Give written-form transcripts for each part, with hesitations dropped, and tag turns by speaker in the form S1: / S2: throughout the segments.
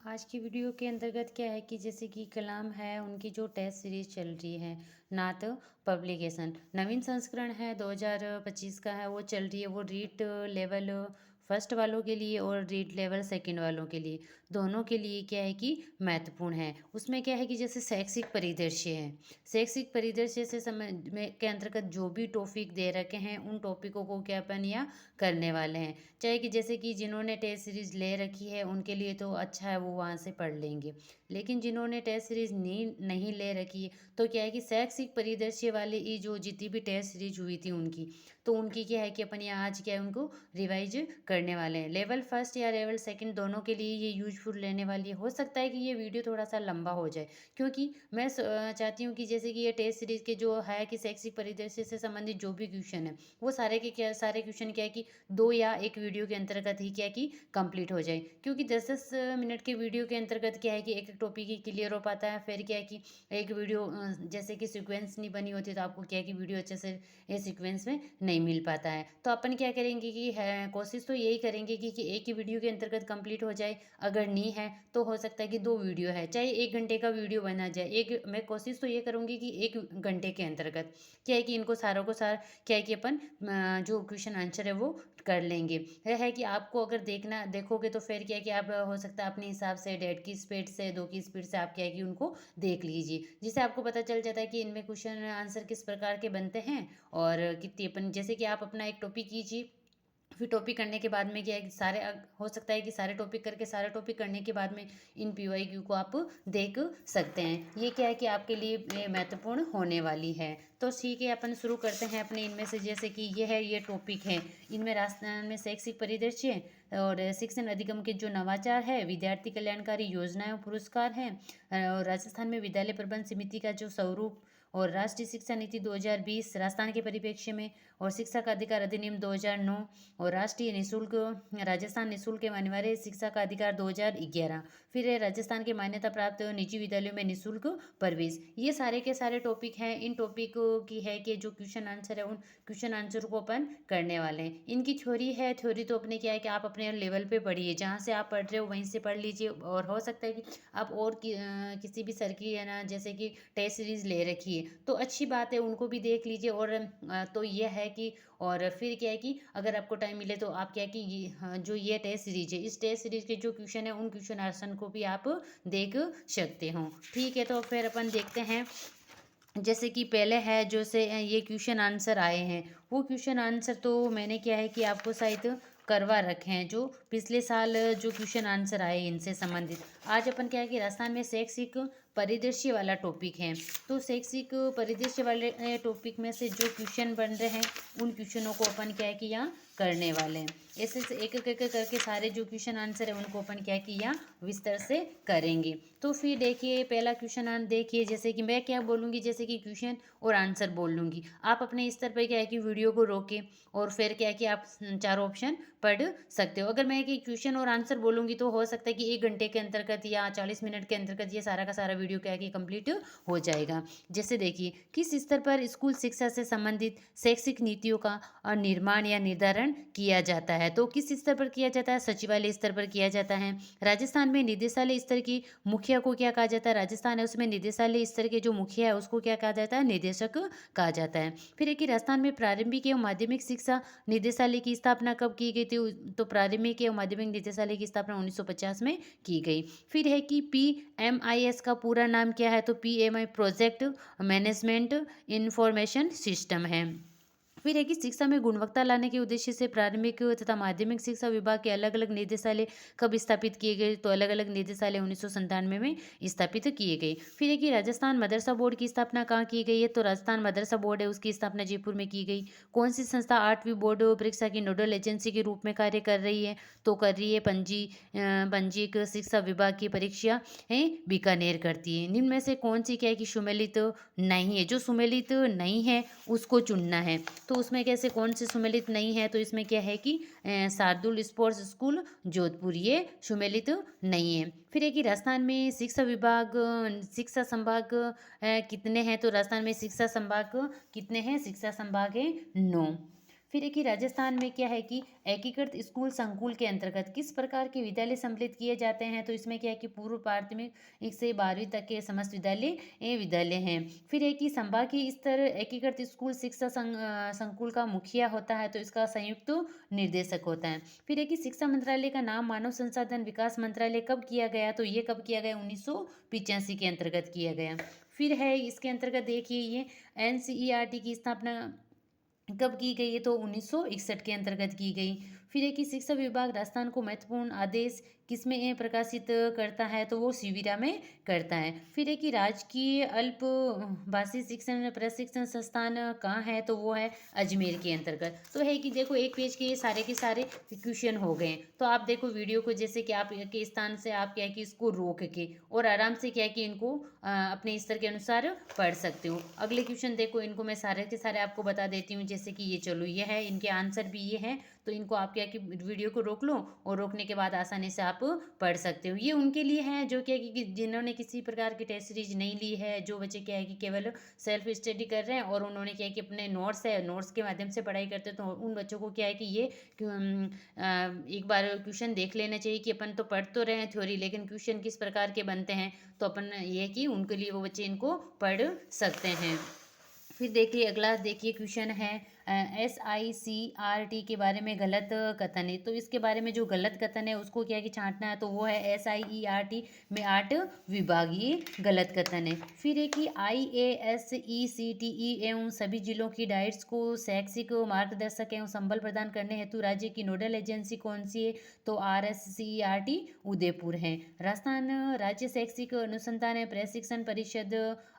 S1: आज की वीडियो के अंतर्गत क्या है कि जैसे कि कलाम है उनकी जो टेस्ट सीरीज चल रही है नात पब्लिकेशन नवीन संस्करण है 2025 का है वो चल रही है। वो रीड लेवल फर्स्ट वालों के लिए और रीड लेवल सेकंड वालों के लिए दोनों के लिए क्या है कि महत्वपूर्ण है। उसमें क्या है कि जैसे शैक्षिक परिदृश्य है, शैक्षिक परिदृश्य से समय में के अंतर्गत जो भी टॉपिक दे रखे हैं उन टॉपिकों को क्या अपन या करने वाले हैं। चाहे कि जैसे कि जिन्होंने टेस्ट सीरीज ले रखी है उनके लिए तो अच्छा है, वो वहाँ से पढ़ लेंगे। लेकिन जिन्होंने टेस्ट सीरीज नहीं ले रखी है तो क्या है कि शैक्षिक परिदृश्य वाले ये जो जितनी भी टेस्ट सीरीज हुई थी उनकी, तो उनकी क्या है कि अपन यहाँ आज क्या है उनको रिवाइज करने वाले हैं। लेवल फर्स्ट या लेवल सेकंड दोनों के लिए ये यूजफुल रहने वाली है। हो सकता है कि ये वीडियो थोड़ा सा लंबा हो जाए, क्योंकि मैं चाहती हूँ कि जैसे कि ये टेस्ट सीरीज के जो है कि शैक्षिक परिदृश्य से संबंधित जो भी क्वेश्चन है वो सारे के क्या सारे क्वेश्चन क्या है कि 2 या 1 वीडियो के अंतर्गत ही क्या कि कंप्लीट हो जाए। क्योंकि 10-10 मिनट के वीडियो के अंतर्गत क्या है कि एक-एक टॉपिक ही क्लियर हो पाता है। फिर क्या है कि एक वीडियो जैसे कि सीक्वेंस नहीं बनी होती तो आपको क्या है कि वीडियो अच्छे से ये सीक्वेंस में नहीं मिल पाता है। तो अपन क्या करेंगे कि है कोशिश तो यही करेंगे कि एक ही वीडियो के अंतर्गत कंप्लीट हो जाए। अगर नहीं है तो हो सकता है कि 2 वीडियो है, चाहे 1 घंटे का वीडियो बना जाए। एक मैं कोशिश तो ये करूँगी कि 1 घंटे के अंतर्गत क्या है कि इनको सारों को सारा क्या है कि अपन जो क्वेश्चन आंसर है वो कर लेंगे। यह है कि आपको अगर देखोगे तो फिर क्या है कि आप हो सकता है अपने हिसाब से 1.5 की स्पीड से 2 की स्पीड से आप क्या है कि उनको देख लीजिए, जिससे आपको पता चल जाता है कि इनमें क्वेश्चन आंसर किस प्रकार के बनते हैं और कितनी अपन जैसे कि आप अपना एक टॉपिक कीजिए। फिर टॉपिक करने के बाद में क्या है कि हो सकता है कि सारे टॉपिक करके सारे टॉपिक करने के बाद में इन पीवाईक्यू को आप देख सकते हैं। ये क्या है कि आपके लिए महत्वपूर्ण होने वाली है। तो ठीक है, अपन शुरू करते हैं अपने इनमें से। जैसे कि ये टॉपिक है, इनमें राजस्थान में शैक्षिक परिदृश्य और शिक्षण अधिगम के जो नवाचार है, विद्यार्थी कल्याणकारी योजनाएं और पुरस्कार हैं, और राजस्थान में विद्यालय प्रबंध समिति का जो स्वरूप और राष्ट्रीय शिक्षा नीति 2020 राजस्थान के परिप्रेक्ष्य में, और शिक्षा का अधिकार अधिनियम 2009, और राष्ट्रीय निशुल्क राजस्थान निशुल्क एवं अनिवार्य शिक्षा का अधिकार 2011। फिर है राजस्थान के मान्यता प्राप्त निजी विद्यालयों में निशुल्क प्रवेश। ये सारे के सारे टॉपिक हैं। इन टॉपिक की है कि जो क्वेश्चन आंसर है उन क्वेश्चन आंसर को अपन करने वाले हैं। इनकी थ्योरी है, थ्योरी तो अपने क्या है कि आप अपने लेवल पे पढ़िए, जहाँ से आप पढ़ रहे हो वहीं से पढ़ लीजिए। और हो सकता है कि आप और किसी भी सर की है ना जैसे कि टेस्ट सीरीज ले रखी है तो अच्छी बात है, उनको भी देख लीजिए। और तो ये है कि और फिर क्या है कि अगर आपको टाइम मिले तो आप क्या है कि हाँ, जो ये टेस्ट सीरीज है इस टेस्ट सीरीज के जो क्वेश्चन है उन क्वेश्चन आंसर को भी आप देख सकते हो। ठीक है, तो फिर अपन देखते हैं। जैसे कि पहले है जो से ये क्वेश्चन आंसर आए हैं, वो क्वेश्चन आंसर तो मैंने क्या है कि आपको शायद करवा रखे हैं, जो पिछले साल जो क्वेश्चन आंसर आए इनसे संबंधित। आज अपन क्या है कि राजस्थान में शैक्षिक परिदृश्य वाला टॉपिक है, तो शैक्षिक परिदृश्य वाले टॉपिक में से जो क्वेश्चन बन रहे हैं उन क्वेश्चनों को अपन क्या है कि यहाँ करने वाले हैं। ऐसे से एक एक करके सारे जो क्वेश्चन आंसर है उनको अपन क्या है कि यहाँ विस्तार से करेंगे। तो फिर देखिए पहला क्वेश्चन देखिए, जैसे कि मैं क्या बोलूँगी, जैसे कि क्वेश्चन और आंसर बोल लूँगी। आप अपने स्तर पर क्या है कि वीडियो को रोके और फिर क्या है कि आप चारों ऑप्शन पढ़ सकते हो। अगर मैं कि क्वेश्चन और आंसर बोलूँगी तो हो सकता है कि 1 घंटे के अंतर्गत या 40 मिनट के अंतर्गत ये सारा का सारा वीडियो क्या है कि कंप्लीट हो जाएगा। जैसे देखिए, किस स्तर पर स्कूल शिक्षा से संबंधित शैक्षिक नीतियों का निर्माण या निर्धारण किया जाता है? तो किस स्तर पर किया जाता है? सचिवालय स्तर पर किया जाता है। राजस्थान में निदेशालय स्तर की मुखिया को क्या कहा जाता है? राजस्थान है उसमें निदेशालय स्तर के जो मुखिया है उसको क्या कहा जाता है? निदेशक कहा जाता है। फिर है कि राजस्थान में प्रारंभिक एवं माध्यमिक शिक्षा निदेशालय की स्थापना कब की गई थी? तो प्रारंभिक एवं माध्यमिक निदेशालय की स्थापना 1950 में की गई। फिर है कि PMIS का पूरा नाम क्या है? तो PMI project management information system है। फिर है कि शिक्षा में गुणवत्ता लाने के उद्देश्य से प्राथमिक तथा माध्यमिक शिक्षा विभाग के अलग अलग निदेशालय कब स्थापित किए गए? तो अलग अलग निदेशालय 1997 में स्थापित किए गए। फिर है कि राजस्थान मदरसा बोर्ड की स्थापना कहाँ की गई है? तो राजस्थान मदरसा बोर्ड है उसकी स्थापना जयपुर में की गई। कौन सी संस्था 8वीं बोर्ड परीक्षा की नोडल एजेंसी के रूप में कार्य कर रही है? तो कर रही है पंजीक शिक्षा विभाग की परीक्षा है बीकानेर करती है। निम्न में से कौन सी क्या है कि सुमेलित नहीं है? जो सुमेलित नहीं है उसको चुनना है। तो उसमें कैसे कौन से सुमेलित नहीं है? तो इसमें क्या है कि शार्दुल स्पोर्ट्स स्कूल जोधपुर ये सुमेलित नहीं है। फिर है कि राजस्थान में शिक्षा संभाग कितने हैं? तो राजस्थान में शिक्षा संभाग कितने हैं? शिक्षा संभाग है 9। फिर है कि राजस्थान में क्या है कि एकीकृत स्कूल संकुल के अंतर्गत किस प्रकार के विद्यालय सम्मिलित किए जाते हैं, तो इसमें क्या है कि पूर्व प्राथमिक 1 से 12वीं तक के समस्त विद्यालय विद्यालय हैं। फिर है कि संभागीय स्तर एकीकृत स्कूल शिक्षा संकुल का मुखिया होता है, तो इसका संयुक्त निर्देशक होता है। फिर है कि शिक्षा मंत्रालय का नाम मानव संसाधन विकास मंत्रालय कब किया गया, तो ये कब किया गया, 1985 के अंतर्गत किया गया। फिर है इसके अंतर्गत देखिए ये एनसीईआरटी की स्थापना कब की गई है, तो 1961 के अंतर्गत की गई। फिर है कि शिक्षा विभाग राजस्थान को महत्वपूर्ण आदेश किसमें प्रकाशित करता है, तो वो शिविरा में करता है। फिर है कि राजकीय अल्प भाषी शिक्षण प्रशिक्षण संस्थान कहाँ है, तो वो है अजमेर के अंतर्गत। तो है कि देखो एक पेज के सारे क्वेश्चन हो गए। तो आप देखो वीडियो को जैसे कि आप के स्थान से आप क्या है कि इसको रोक के और आराम से क्या है कि इनको अपने स्तर के अनुसार पढ़ सकते हो। अगले क्वेश्चन देखो, इनको मैं सारे के सारे आपको बता देती हूँ। जैसे कि ये चलो ये है, इनके आंसर भी ये हैं, तो इनको आप क्या कि वीडियो को रोक लो और रोकने के बाद आसानी से आप पढ़ सकते हो। ये उनके लिए हैं जो क्या कि जिन्होंने किसी प्रकार की टेस्ट सीरीज नहीं ली है, जो बच्चे क्या है कि केवल सेल्फ स्टडी कर रहे हैं और उन्होंने क्या है कि अपने नोट्स है, नोट्स के माध्यम से पढ़ाई करते हैं, तो उन बच्चों को क्या है कि ये एक बार क्वेश्चन देख लेना चाहिए कि अपन तो पढ़ तो रहे हैं थ्योरी, लेकिन क्वेश्चन किस प्रकार के बनते हैं, तो अपन ये कि उनके लिए वो बच्चे इनको पढ़ सकते हैं। फिर देखिए अगला देखिए क्वेश्चन है SICRT के बारे में गलत कथन है, तो इसके बारे में जो गलत कथन है उसको क्या कि छांटना है, तो वो है SIERT में 8 विभागीय गलत कथन है। फिर है कि IASECTE एवं सभी जिलों की डाइट्स को शैक्षिक मार्गदर्शक एवं संबल प्रदान करने हेतु राज्य की नोडल एजेंसी कौन सी है, तो RSCERT उदयपुर है। राजस्थान राज्य शैक्षिक अनुसंधान एवं प्रशिक्षण परिषद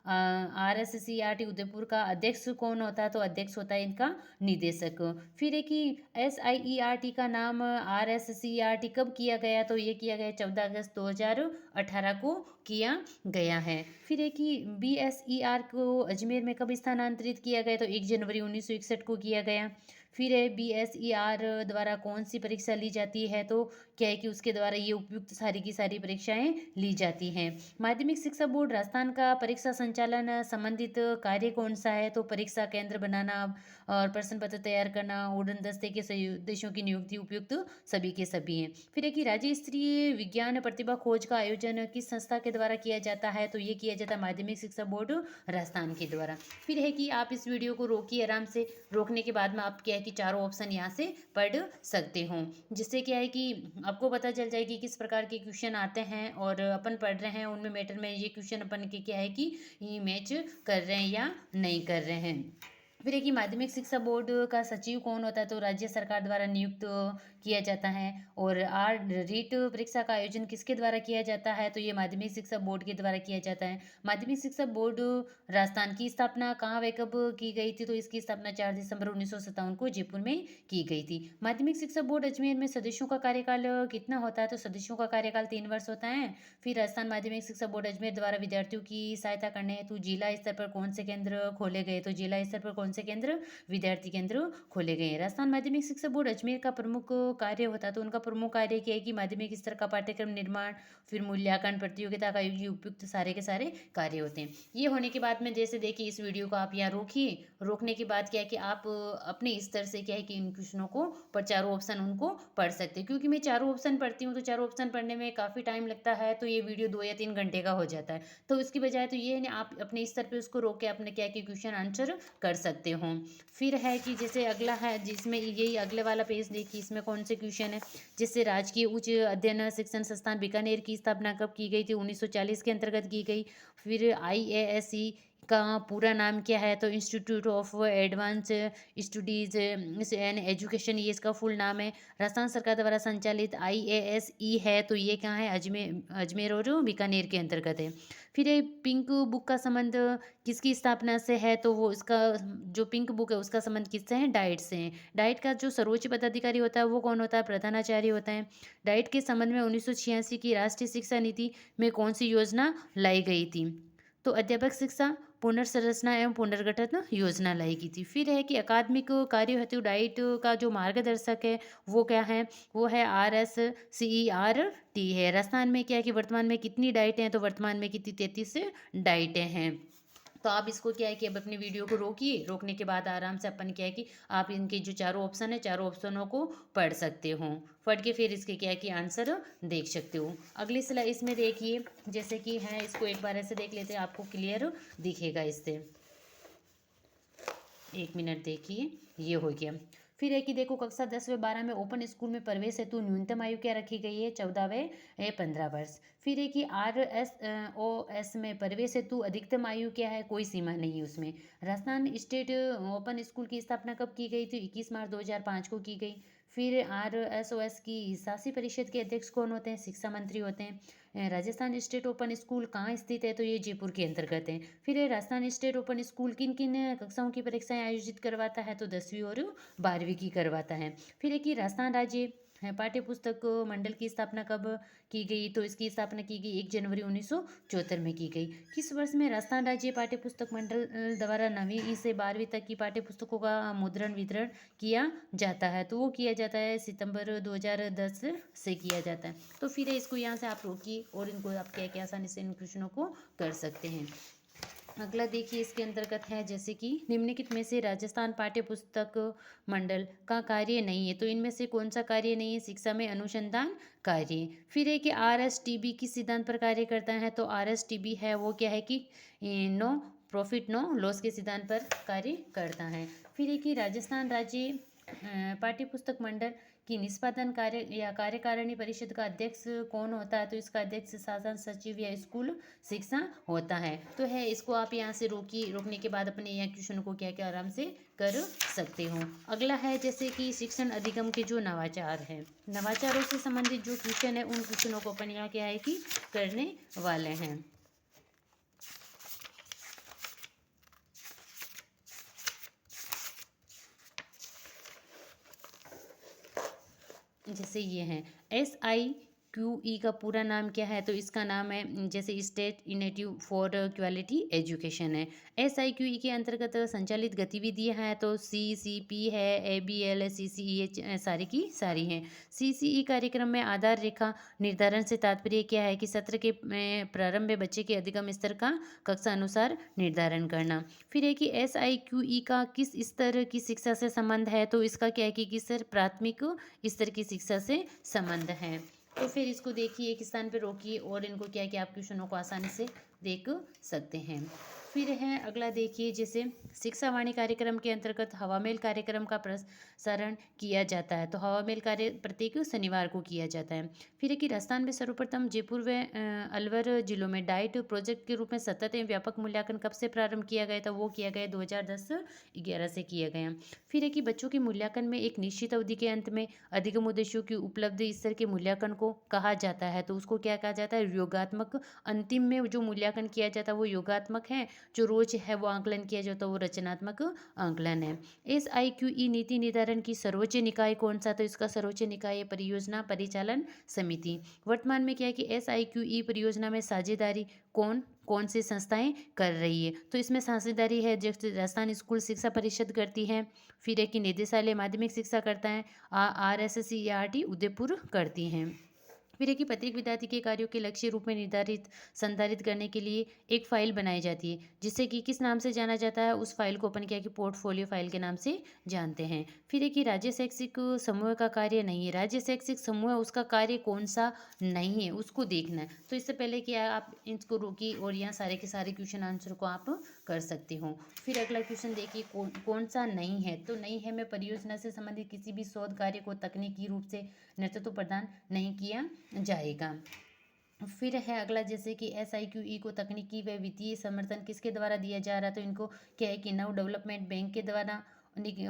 S1: RSCERT उदयपुर का अध्यक्ष कौन होता है, तो अध्यक्ष होता है इनका निदेशक। फिर है कि SIERT का नाम RSCERT कब किया गया, तो ये किया गया 14 अगस्त 2018 को किया गया है। फिर है कि BSER को अजमेर में कब स्थानांतरित किया गया, तो 1 जनवरी 1961 को किया गया। फिर है BSER द्वारा कौन सी परीक्षा ली जाती है, तो क्या है कि उसके द्वारा ये उपयुक्त सारी की सारी परीक्षाएं ली जाती हैं। माध्यमिक शिक्षा बोर्ड राजस्थान का परीक्षा संचालन संबंधित कार्य कौन सा है, तो परीक्षा केंद्र बनाना और प्रश्न पत्र तैयार करना, उड़न दस्ते के सदस्यों की नियुक्ति उपयुक्त सभी के सभी हैं। फिर है कि राज्य स्तरीय विज्ञान प्रतिभा खोज का आयोजन किस संस्था के द्वारा किया जाता है, तो ये किया जाता है माध्यमिक शिक्षा बोर्ड राजस्थान के द्वारा। फिर है कि आप इस वीडियो को रोकिए आराम से, रोकने के बाद में आप क्या है कि चारों ऑप्शन यहाँ से पढ़ सकते हो, जिससे क्या है कि आपको पता चल जाएगी किस प्रकार के क्वेश्चन आते हैं और अपन पढ़ रहे हैं उनमें मैटर में ये क्वेश्चन अपन के क्या है कि ये मैच कर रहे हैं या नहीं कर रहे हैं। फिर है कि माध्यमिक शिक्षा बोर्ड का सचिव कौन होता है, तो राज्य सरकार द्वारा नियुक्त किया जाता है। और रीट परीक्षा का आयोजन किसके द्वारा किया जाता है, तो ये माध्यमिक शिक्षा बोर्ड के द्वारा किया जाता है। माध्यमिक शिक्षा बोर्ड राजस्थान की स्थापना कहाँ व कब की गई थी, तो इसकी स्थापना 4 दिसंबर 1957 को जयपुर में की गई थी। माध्यमिक शिक्षा बोर्ड अजमेर में सदस्यों का कार्यकाल कितना होता है, तो सदस्यों का कार्यकाल 3 वर्ष होता है। फिर राजस्थान माध्यमिक शिक्षा बोर्ड अजमेर द्वारा विद्यार्थियों की सहायता करने हेतु जिला स्तर पर कौन से केंद्र खोले गए, तो जिला स्तर पर कौन से केंद्र, विद्यार्थी केंद्र खोले गए। राजस्थान माध्यमिक शिक्षा बोर्ड अजमेर का प्रमुख कार्य होता है, तो उनका प्रमुख कार्य क्या है कि माध्यमिक स्तर का पाठ्यक्रम निर्माण, फिर मूल्यांकन, प्रतियोगिता का आयोजन, उपयुक्त सारे के सारे कार्य होते हैं। ये होने के बाद में जैसे देखिए इस वीडियो को आप यहाँ रोकिए, रोकने के बाद क्या है कि आप अपने स्तर से क्या है कि इन क्वेश्चनों को पर चारों ऑप्शन उनको पढ़ सकते हैं। क्योंकि मैं चारों ऑप्शन पढ़ती हूँ तो चारों ऑप्शन पढ़ने में काफ़ी टाइम लगता है, तो ये वीडियो 2 या 3 घंटे का हो जाता है। तो इसकी बजाय तो ये है ना, आप अपने स्तर पे उसको रोक के अपने क्या है कि क्वेश्चन आंसर कर सकते हो। फिर है कि जैसे अगला है जिसमें यही अगले वाला पेज देखिए, इसमें कौन से क्वेश्चन है। जिससे राजकीय उच्च अध्ययन शिक्षण संस्थान बीकानेर की स्थापना कब की गई थी, 1940 के अंतर्गत की गई। फिर IASE का पूरा नाम क्या है, तो institute of advance studies and education, ये इसका फुल नाम है। राजस्थान सरकार द्वारा संचालित IASE है, तो ये कहाँ है, अजमेर और बीकानेर के अंतर्गत है। फिर ये पिंक बुक का संबंध किसकी स्थापना से है, तो वो इसका जो पिंक बुक है उसका संबंध किससे है, डाइट से है। डाइट का जो सर्वोच्च पदाधिकारी होता है वो कौन होता है, प्रधानाचार्य होता है। डाइट के संबंध में 1986 की राष्ट्रीय शिक्षा नीति में कौन सी योजना लाई गई थी, तो अध्यापक शिक्षा पुनर्संरचना एवं पुनर्गठन योजना लाई गई थी। फिर है कि अकादमिक कार्य हेतु डाइट का जो मार्गदर्शक है वो क्या है, वो है RSCERT है। राजस्थान में क्या है कि वर्तमान में कितनी डाइटें हैं, तो वर्तमान में कितनी 33 डाइटें हैं। तो आप इसको क्या है कि अब अपनी वीडियो को रोकिए, रोकने के बाद आराम से अपन क्या है कि आप इनके जो चारों ऑप्शन है, चारों ऑप्शनों को पढ़ सकते हो। पढ़ के फिर इसके क्या है कि आंसर देख सकते हो। अगली स्लाइड इसमें देखिए, जैसे कि है, इसको एक बार ऐसे देख लेते हैं, आपको क्लियर दिखेगा इससे। एक मिनट देखिए, ये हो गया। फिर है कि देखो, कक्षा 10 व 12 में ओपन स्कूल में प्रवेश हेतु न्यूनतम आयु क्या रखी गई है? 14 व 15 वर्ष। फिर है कि RSO में प्रवेश हेतु अधिकतम आयु क्या है? कोई सीमा नहीं है उसमें। राजस्थान स्टेट ओपन स्कूल की स्थापना कब की गई थी? 21 मार्च 2005 को की गई। फिर RSOS की शासी परिषद के अध्यक्ष कौन होते हैं? शिक्षा मंत्री होते हैं। राजस्थान स्टेट ओपन स्कूल कहाँ स्थित है? तो ये जयपुर के अंतर्गत है। फिर राजस्थान स्टेट ओपन स्कूल किन किन कक्षाओं की परीक्षाएं आयोजित करवाता है? तो 10वीं और 12वीं की करवाता है। फिर एक ही राजस्थान राज्य पाठ्य पुस्तक मंडल की स्थापना कब की गई? तो इसकी स्थापना की गई 1 जनवरी 1974 में की गई। किस वर्ष में राजस्थान राज्य पाठ्य पुस्तक मंडल द्वारा 9वीं से 12वीं तक की पाठ्य पुस्तकों का मुद्रण वितरण किया जाता है? तो वो किया जाता है सितंबर 2010 से किया जाता है। तो फिर इसको यहाँ से आप रोकिए और इनको आप क्या क्या आसानी से इन क्वेश्चनों को कर सकते हैं। अगला देखिए, इसके अंतर्गत है जैसे कि निम्नलिखित में से राजस्थान पाठ्य पुस्तक मंडल का कार्य नहीं है? तो इनमें से कौन सा कार्य नहीं है? शिक्षा में अनुसंधान कार्य। फिर है कि RSTB किस सिद्धांत पर कार्य करता है? तो RSTB है वो क्या है कि नो प्रॉफिट नो लॉस के सिद्धांत पर कार्य करता है। फिर है कि राजस्थान राज्य पाठ्य पुस्तक मंडल की निष्पादन कार्य या कार्यकारिणी परिषद का अध्यक्ष कौन होता है? तो इसका अध्यक्ष शासन सचिव या स्कूल शिक्षा होता है। तो है, इसको आप यहाँ से रोकिए, रोकने के बाद अपने यहाँ क्वेश्चन को क्या क्या आराम से कर सकते हो। अगला है जैसे कि शिक्षण अधिगम के जो नवाचार है, नवाचारों से संबंधित जो क्वेश्चन है, उन क्वेश्चनों को अपन यहाँ क्या है कि करने वाले हैं। जैसे ये है, SIQE का पूरा नाम क्या है? तो इसका नाम है जैसे state initiative for quality education है। SIQE के अंतर्गत संचालित गतिविधियां हैं तो CCP है, ABL है, CCE है, सारी की सारी हैं। CCE कार्यक्रम में आधार रेखा निर्धारण से तात्पर्य क्या है? कि सत्र के प्रारंभ में बच्चे के अधिगम स्तर का कक्षा अनुसार निर्धारण करना। फिर है कि SIQE का किस स्तर की शिक्षा से संबंध है? तो इसका क्या है कि किस स्तर? प्राथमिक स्तर की शिक्षा से संबंध है। तो फिर इसको देखिए, एक स्थान पे रोकिए और इनको क्या है कि आप क्वेश्चनों को आसानी से देख सकते हैं। फिर है अगला देखिए, जैसे शिक्षा वाणी कार्यक्रम के अंतर्गत हवामेल कार्यक्रम का प्रसारण किया जाता है। तो हवामेल कार्य प्रत्येक शनिवार को किया जाता है। फिर है कि राजस्थान में सर्वप्रथम जयपुर व अलवर जिलों में डाइट प्रोजेक्ट के रूप में सतत एवं व्यापक मूल्यांकन कब से प्रारंभ किया गया था? वो किया गया 2010-11 से किया गया। फिर है कि बच्चों के मूल्यांकन में एक निश्चित अवधि के अंत में अधिगम उद्देश्यों की उपलब्धि स्तर के मूल्यांकन को कहा जाता है। तो उसको क्या कहा जाता है? योगात्मक। अंतिम में जो मूल्यांकन किया जाता है वो योगात्मक है, जो रोज है वो आंकलन किया जाता है वो रचनात्मक आंकलन है। SIQE नीति निर्धारण की सर्वोच्च निकाय कौन सा? तो इसका सर्वोच्च निकाय है परियोजना परिचालन समिति। वर्तमान में क्या है कि SIQE परियोजना में साझेदारी कौन कौन सी संस्थाएं कर रही है? तो इसमें साझेदारी है जैसे राजस्थान स्कूल शिक्षा परिषद करती है। फिर है कि निदेशालय माध्यमिक शिक्षा करता है, RSSERT उदयपुर करती हैं। फिर है कि प्रत्येक विद्यार्थी के कार्यों के लक्ष्य रूप में निर्धारित संधारित करने के लिए एक फाइल बनाई जाती है, जिससे कि किस नाम से जाना जाता है? उस फाइल को अपन क्या कि पोर्टफोलियो फाइल के नाम से जानते हैं। फिर है कि राज्य शैक्षिक समूह का कार्य नहीं है। राज्य शैक्षिक समूह उसका कार्य कौन सा नहीं है उसको देखना है। तो इससे पहले कि आप इसको रोकिए और यहाँ सारे के सारे क्वेश्चन आंसर को आप कर सकते हो। फिर अगला क्वेश्चन देखिए, कौन सा नहीं है? तो नहीं है में परियोजना से संबंधित किसी भी शोध कार्य को तकनीकी रूप से नेतृत्व प्रदान नहीं किया जाएगा। फिर है अगला जैसे कि SIQE को तकनीकी व वित्तीय समर्थन किसके द्वारा दिया जा रहा है? तो इनको क्या है कि नव डेवलपमेंट बैंक के द्वारा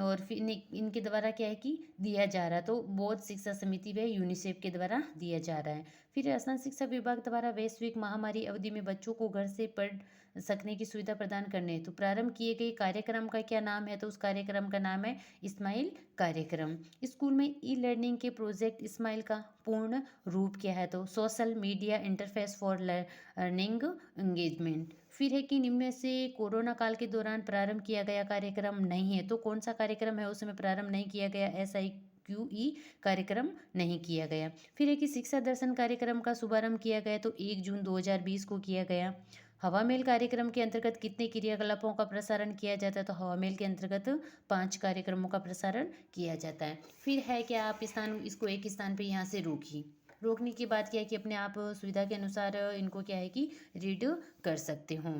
S1: और फिर इनके द्वारा क्या है कि दिया जा रहा है। तो बौद्ध शिक्षा समिति व यूनिसेफ के द्वारा दिया जा रहा है। फिर राजस्थान शिक्षा विभाग द्वारा वैश्विक महामारी अवधि में बच्चों को घर से पढ़ सकने की सुविधा प्रदान करने हेतु प्रारंभ किए गए कार्यक्रम का क्या नाम है? तो उस कार्यक्रम का नाम है स्माइल कार्यक्रम। स्कूल में ई-लर्निंग के प्रोजेक्ट स्माइल का पूर्ण रूप क्या है? तो social media interface for learning engagement. फिर है कि निम्न में से कोरोना काल के दौरान प्रारंभ किया गया कार्यक्रम नहीं है। तो कौन सा कार्यक्रम है उसमें प्रारंभ नहीं किया गया? SIQE कार्यक्रम नहीं किया गया। फिर है कि शिक्षा दर्शन कार्यक्रम का शुभारंभ किया गया तो 1 जून 2020 को किया गया। हवा महल कार्यक्रम के अंतर्गत कितने क्रियाकलापों का प्रसारण किया जाता है? तो हवा महल के अंतर्गत 5 कार्यक्रमों का प्रसारण किया जाता है। फिर है कि आप स्थान इसको एक स्थान पे यहाँ से रोकिए। रोकने की बात क्या है कि अपने आप सुविधा के अनुसार इनको क्या है कि रीड कर सकते हो।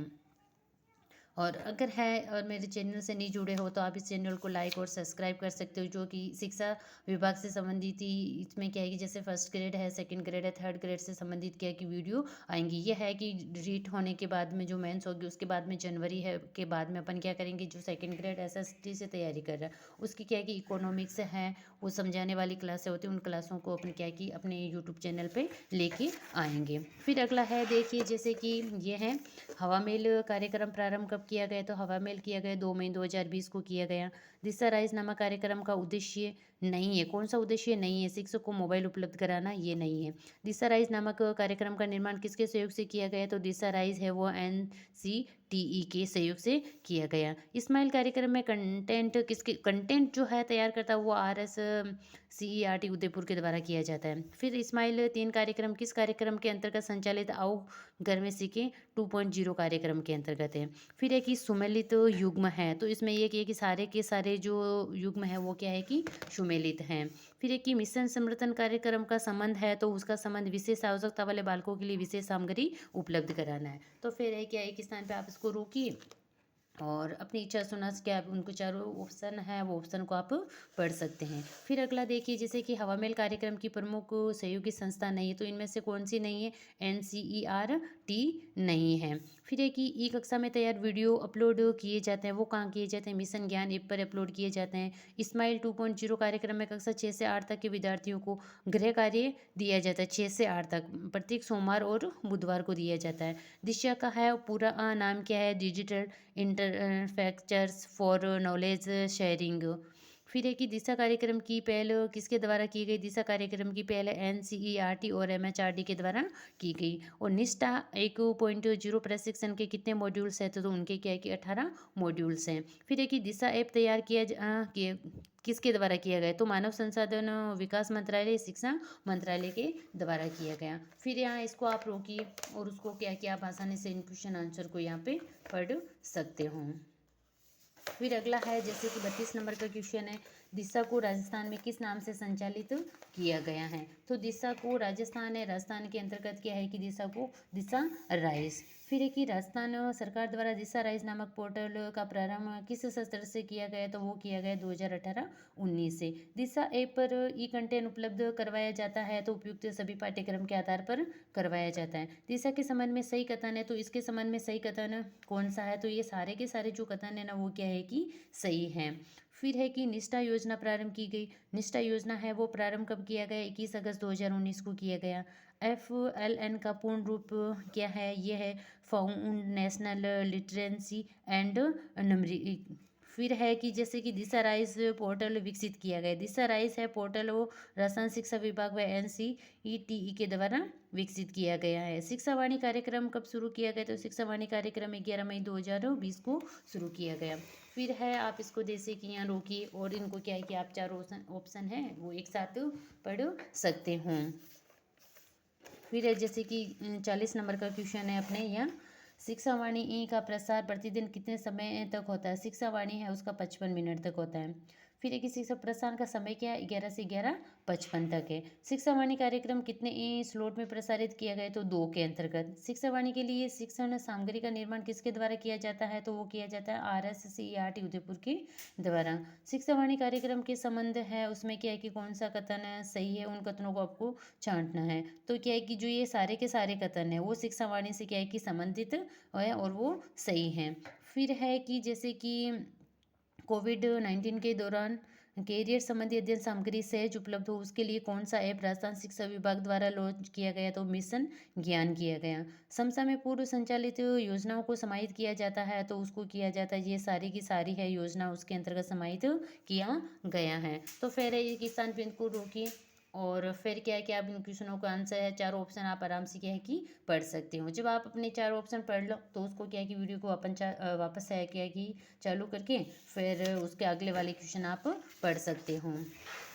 S1: और अगर है और मेरे चैनल से नहीं जुड़े हो तो आप इस चैनल को लाइक और सब्सक्राइब कर सकते हो, जो कि शिक्षा विभाग से संबंधित ही इसमें क्या है कि जैसे फर्स्ट ग्रेड है, सेकंड ग्रेड है, थर्ड ग्रेड से संबंधित क्या है कि वीडियो आएंगी। ये है कि रीट होने के बाद में जो मेंस होगी उसके बाद में जनवरी है के बाद में अपन क्या करेंगे, जो सेकंड ग्रेड एसएसटी से तैयारी कर रहा है उसकी क्या है कि इकोनॉमिक्स है, वो समझाने वाली क्लासें होती हैं, उन क्लासों को अपन क्या है कि अपने यूट्यूब चैनल पर लेके आएंगे। फिर अगला है देखिए जैसे कि ये है हवा महल कार्यक्रम प्रारंभ कब किया गया? तो हवा महल किया गया 2 मई 2020 को किया गया। दिशा राइज नामक कार्यक्रम का उद्देश्य नहीं है, कौन सा उद्देश्य नहीं है? शिक्षक को मोबाइल उपलब्ध कराना, ये नहीं है। दिशा राइज नामक कार्यक्रम का निर्माण किसके सहयोग से किया गया? तो दिशा राइज है वो NCTE के सहयोग से किया गया। स्माइल कार्यक्रम में कंटेंट जो है तैयार करता है वो RSCERT उदयपुर के द्वारा किया जाता है। फिर स्माइल 3 कार्यक्रम किस कार्यक्रम के अंतर्गत संचालित? आओ घर में सीखें 2.0 कार्यक्रम के अंतर्गत है। फिर है कि सुमेलित युग्म है, तो इसमें ये कि सारे के सारे जो युग्म है वो क्या है कि सुमेलित हैं। फिर एक कि मिशन समर्थन कार्यक्रम का संबंध है, तो उसका संबंध विशेष आवश्यकता वाले बालकों के लिए विशेष सामग्री उपलब्ध कराना है। तो फिर है क्या एक स्थान पे आप इसको रोकिए और अपनी इच्छा सुना के आप उनको चारों ऑप्शन है वो ऑप्शन को आप पढ़ सकते हैं। फिर अगला देखिए जैसे कि हवा महल कार्यक्रम की प्रमुख सहयोगी संस्था नहीं है, तो इनमें से कौन सी नहीं है? NCERT नहीं है। फिर है कि ई कक्षा में तैयार वीडियो अपलोड किए जाते हैं, वो कहाँ किए जाते हैं? मिशन ज्ञान ऐप पर अपलोड किए जाते हैं। स्माइल 2.0 कार्यक्रम में कक्षा 6 से 8 तक के विद्यार्थियों को गृह कार्य दिया जाता है, 6 से 8 तक प्रत्येक सोमवार और बुधवार को दिया जाता है। दिशा का है पूरा नाम क्या है? डिजिटल इंटरफेक्चर्स फॉर नॉलेज शेयरिंग। फिर है कि दिशा कार्यक्रम की पहल किसके द्वारा की गई? दिशा कार्यक्रम की पहल NCERT और MHRD के द्वारा की गई। और निष्ठा 1.0 प्रशिक्षण के कितने मॉड्यूल्स हैं? तो उनके क्या है कि 18 मॉड्यूल्स हैं। फिर है कि दिशा ऐप तैयार किसके द्वारा किया गया? तो मानव संसाधन विकास मंत्रालय, शिक्षा मंत्रालय के द्वारा किया गया। फिर यहाँ इसको आप रोकिए और उसको क्या कि आप आसानी से इन क्वेश्चन आंसर को यहाँ पे पढ़ सकते हो। फिर अगला है जैसे कि 32 नंबर का क्वेश्चन है, दिशा को राजस्थान में किस नाम से संचालित किया गया है? तो दिशा को राजस्थान है, राजस्थान के अंतर्गत क्या है कि दिशा को दिशा राइज। फिर है कि राजस्थान सरकार द्वारा दिशा राइज नामक पोर्टल का प्रारंभ किस सत्र से किया गया? तो वो किया गया 2018-19 से। दिशा ऐप पर ई कंटेंट उपलब्ध करवाया जाता है, तो उपयुक्त सभी पाठ्यक्रम के आधार पर करवाया जाता है। दिशा के संबंध में सही कथन है, तो इसके संबंध में सही कथन कौन सा है? तो ये सारे के सारे जो कथन है ना वो क्या है कि सही है। फिर है कि निष्ठा योजना प्रारंभ की गई। निष्ठा योजना है वो प्रारंभ कब किया गया? 21 अगस्त 2019 को किया गया। FLN का पूर्ण रूप क्या है? ये है फाउंडेशनल लिटरेसी एंड नंबरिंग। फिर है कि जैसे कि दिशा राइज पोर्टल विकसित किया गया। दिशा राइज है पोर्टल वो राजस्थान शिक्षा विभाग व NCETE के द्वारा विकसित किया गया है। शिक्षा वाणी कार्यक्रम कब शुरू किया गया? तो शिक्षा वाणी कार्यक्रम 11 मई 2020 को शुरू किया गया। फिर है आप इसको जैसे कि यहाँ रोकिए और इनको क्या है कि आप चारों ऑप्शन है वो एक साथ पढ़ सकते हो। फिर है जैसे कि 40 नंबर का क्वेश्चन है अपने यहाँ, शिक्षा वाणी ई का प्रसार प्रतिदिन कितने समय तक होता है? शिक्षा वाणी है उसका 55 मिनट तक होता है। फिर एक शिक्षा प्रसारण का समय क्या है? 11 से 11:55 तक है। शिक्षा वाणी कार्यक्रम कितने स्लॉट में प्रसारित किया गया? तो 2 के अंतर्गत। शिक्षा वाणी के लिए शिक्षण सामग्री का निर्माण किसके द्वारा किया जाता है? तो वो किया जाता है RSCERT उदयपुर के द्वारा। शिक्षा वाणी कार्यक्रम के संबंध है उसमें क्या है कि कौन सा कथन सही है, उन कथनों को आपको छांटना है। तो क्या है कि जो ये सारे के सारे कथन है वो शिक्षा वाणी से क्या है कि संबंधित है और वो सही है। फिर है कि जैसे कि कोविड-19 के दौरान कैरियर संबंधी अध्ययन सामग्री सहज उपलब्ध हो उसके लिए कौन सा ऐप राजस्थान शिक्षा विभाग द्वारा लॉन्च किया गया? तो मिशन ज्ञान किया गया। समसा में पूर्व संचालित योजनाओं को समाहित किया जाता है, तो उसको किया जाता है, ये सारी की सारी है योजना उसके अंतर्गत समाहित किया गया है। तो फिर एक स्थान पे इनको रोकिए और फिर क्या है कि आप इन क्वेश्चनों का आंसर है चारों ऑप्शन आप आराम से क्या है कि पढ़ सकते हो। जब आप अपने चारों ऑप्शन पढ़ लो तो उसको क्या है कि वीडियो को अपन वापस है क्या है कि चालू करके फिर उसके अगले वाले क्वेश्चन आप पढ़ सकते हो।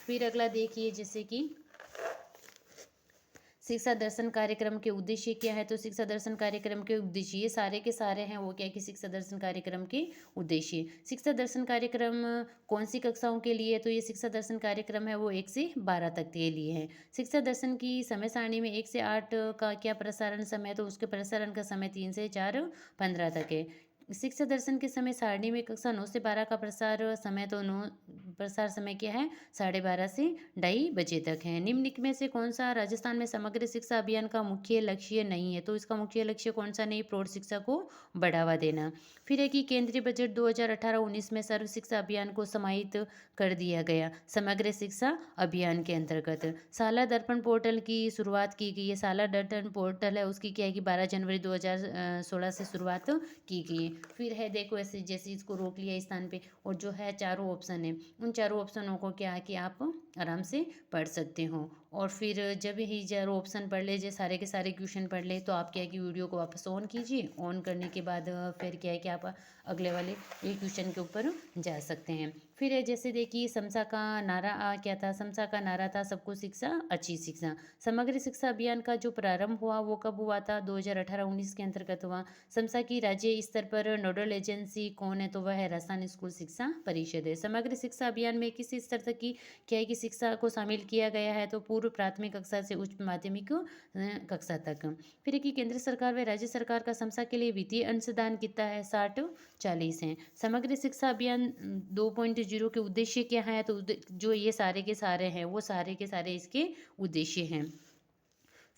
S1: फिर अगला देखिए जैसे कि शिक्षा दर्शन कार्यक्रम के उद्देश्य क्या है? तो शिक्षा दर्शन कार्यक्रम के उद्देश्य ये सारे के सारे हैं, वो क्या है कि शिक्षा दर्शन कार्यक्रम के उद्देश्य। शिक्षा दर्शन कार्यक्रम कौन सी कक्षाओं के लिए? तो ये शिक्षा दर्शन कार्यक्रम है वो 1 से 12 तक के लिए है। शिक्षा दर्शन की समय सारणी में 1 से 8 का क्या प्रसारण समय है? तो उसके प्रसारण का समय 3 से 4:15 तक है। शिक्षा दर्शन के समय सारणी में कक्षा 9 से 12 का प्रसार समय क्या है? 12:30 से 2:30 तक है। निम्नलिखित में से कौन सा राजस्थान में समग्र शिक्षा अभियान का मुख्य लक्ष्य नहीं है? तो इसका मुख्य लक्ष्य कौन सा नहीं? प्रौढ़ शिक्षा को बढ़ावा देना। फिर है कि केंद्रीय बजट 2018-19 में सर्व शिक्षा अभियान को समाहित कर दिया गया समग्र शिक्षा अभियान के अंतर्गत। शाला दर्पण पोर्टल की शुरुआत की गई है। शाला दर्पण पोर्टल है उसकी क्या है कि 12 जनवरी 2016 से शुरुआत की गई। फिर है देखो ऐसे जैसे इसको रोक लिया इस स्थान पे, और जो है चारों ऑप्शन है उन चारों ऑप्शनों को क्या है कि आप आराम से पढ़ सकते हो। और फिर जब ही चारों ऑप्शन पढ़ लीजिए, सारे के सारे क्वेश्चन पढ़ ले, तो आप क्या है कि वीडियो को वापस ऑन कीजिए। ऑन करने के बाद फिर क्या है कि आप अगले वाले एक क्वेश्चन के ऊपर जा सकते हैं। फिर है जैसे देखिए समसा का नारा क्या था? समसा का नारा था सबको शिक्षा अच्छी शिक्षा। समग्र शिक्षा अभियान का जो प्रारंभ हुआ वो कब हुआ था? 2018-19 के अंतर्गत हुआ। समसा की राज्य स्तर पर नोडल एजेंसी कौन है? तो वह है राजस्थान स्कूल शिक्षा परिषद है। समग्र शिक्षा अभियान में किस स्तर तक की क्या है कि शिक्षा को शामिल किया गया है? तो पूर्व प्राथमिक कक्षा से उच्च माध्यमिक कक्षा तक। फिर है कि केंद्र सरकार व राज्य सरकार का समसा के लिए वित्तीय अंशदान कितना है? 60-40 है। समग्र शिक्षा अभियान 2.0 के उद्देश्य क्या है? तो जो ये सारे के सारे हैं वो सारे के सारे इसके उद्देश्य हैं।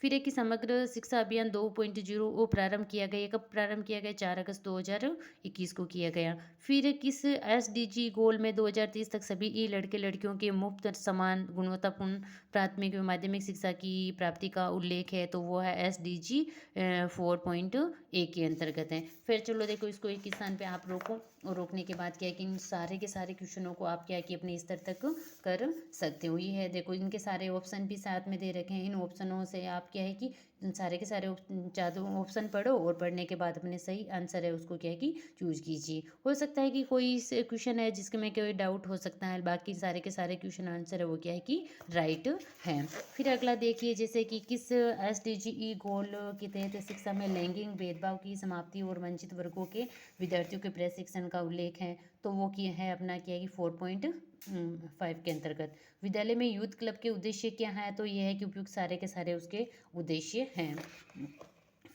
S1: फिर है कि समग्र शिक्षा अभियान 2.0 वो प्रारंभ किया गया। कब प्रारंभ किया गया? 4 अगस्त 2021 को किया गया। फिर किस एसडीजी गोल में 2030 तक सभी लड़के लड़कियों के मुफ्त समान गुणवत्तापूर्ण प्राथमिक एवं माध्यमिक शिक्षा की प्राप्ति का उल्लेख है? तो वो है SDG 4.A के अंतर्गत है। फिर चलो देखो इसको एक स्थान पे आप रोको, और रोकने के बाद क्या है कि इन सारे के सारे क्वेश्चनों को आप क्या है कि अपने स्तर तक कर सकते हो। ये है देखो इनके सारे ऑप्शन भी साथ में दे रखे हैं। इन ऑप्शनों से आप क्या है कि सारे के सारे चारों ऑप्शन पढ़ो, और पढ़ने के बाद अपने सही आंसर है उसको क्या है कि चूज कीजिए। हो सकता है कि कोई क्वेश्चन है जिसके में कोई डाउट हो सकता है, बाकी सारे के सारे क्वेश्चन आंसर है वो क्या है कि राइट है। फिर अगला देखिए जैसे कि किस SDGE गोल के तहत शिक्षा में लैंगिक भेदभाव की समाप्ति और वंचित वर्गों के विद्यार्थियों के प्रशिक्षण का उल्लेख है? तो वो किया है अपना क्या है कि 4.5 के अंतर्गत। विद्यालय में यूथ क्लब के उद्देश्य क्या है? तो ये है कि उपयुक्त सारे के सारे उसके उद्देश्य हैं।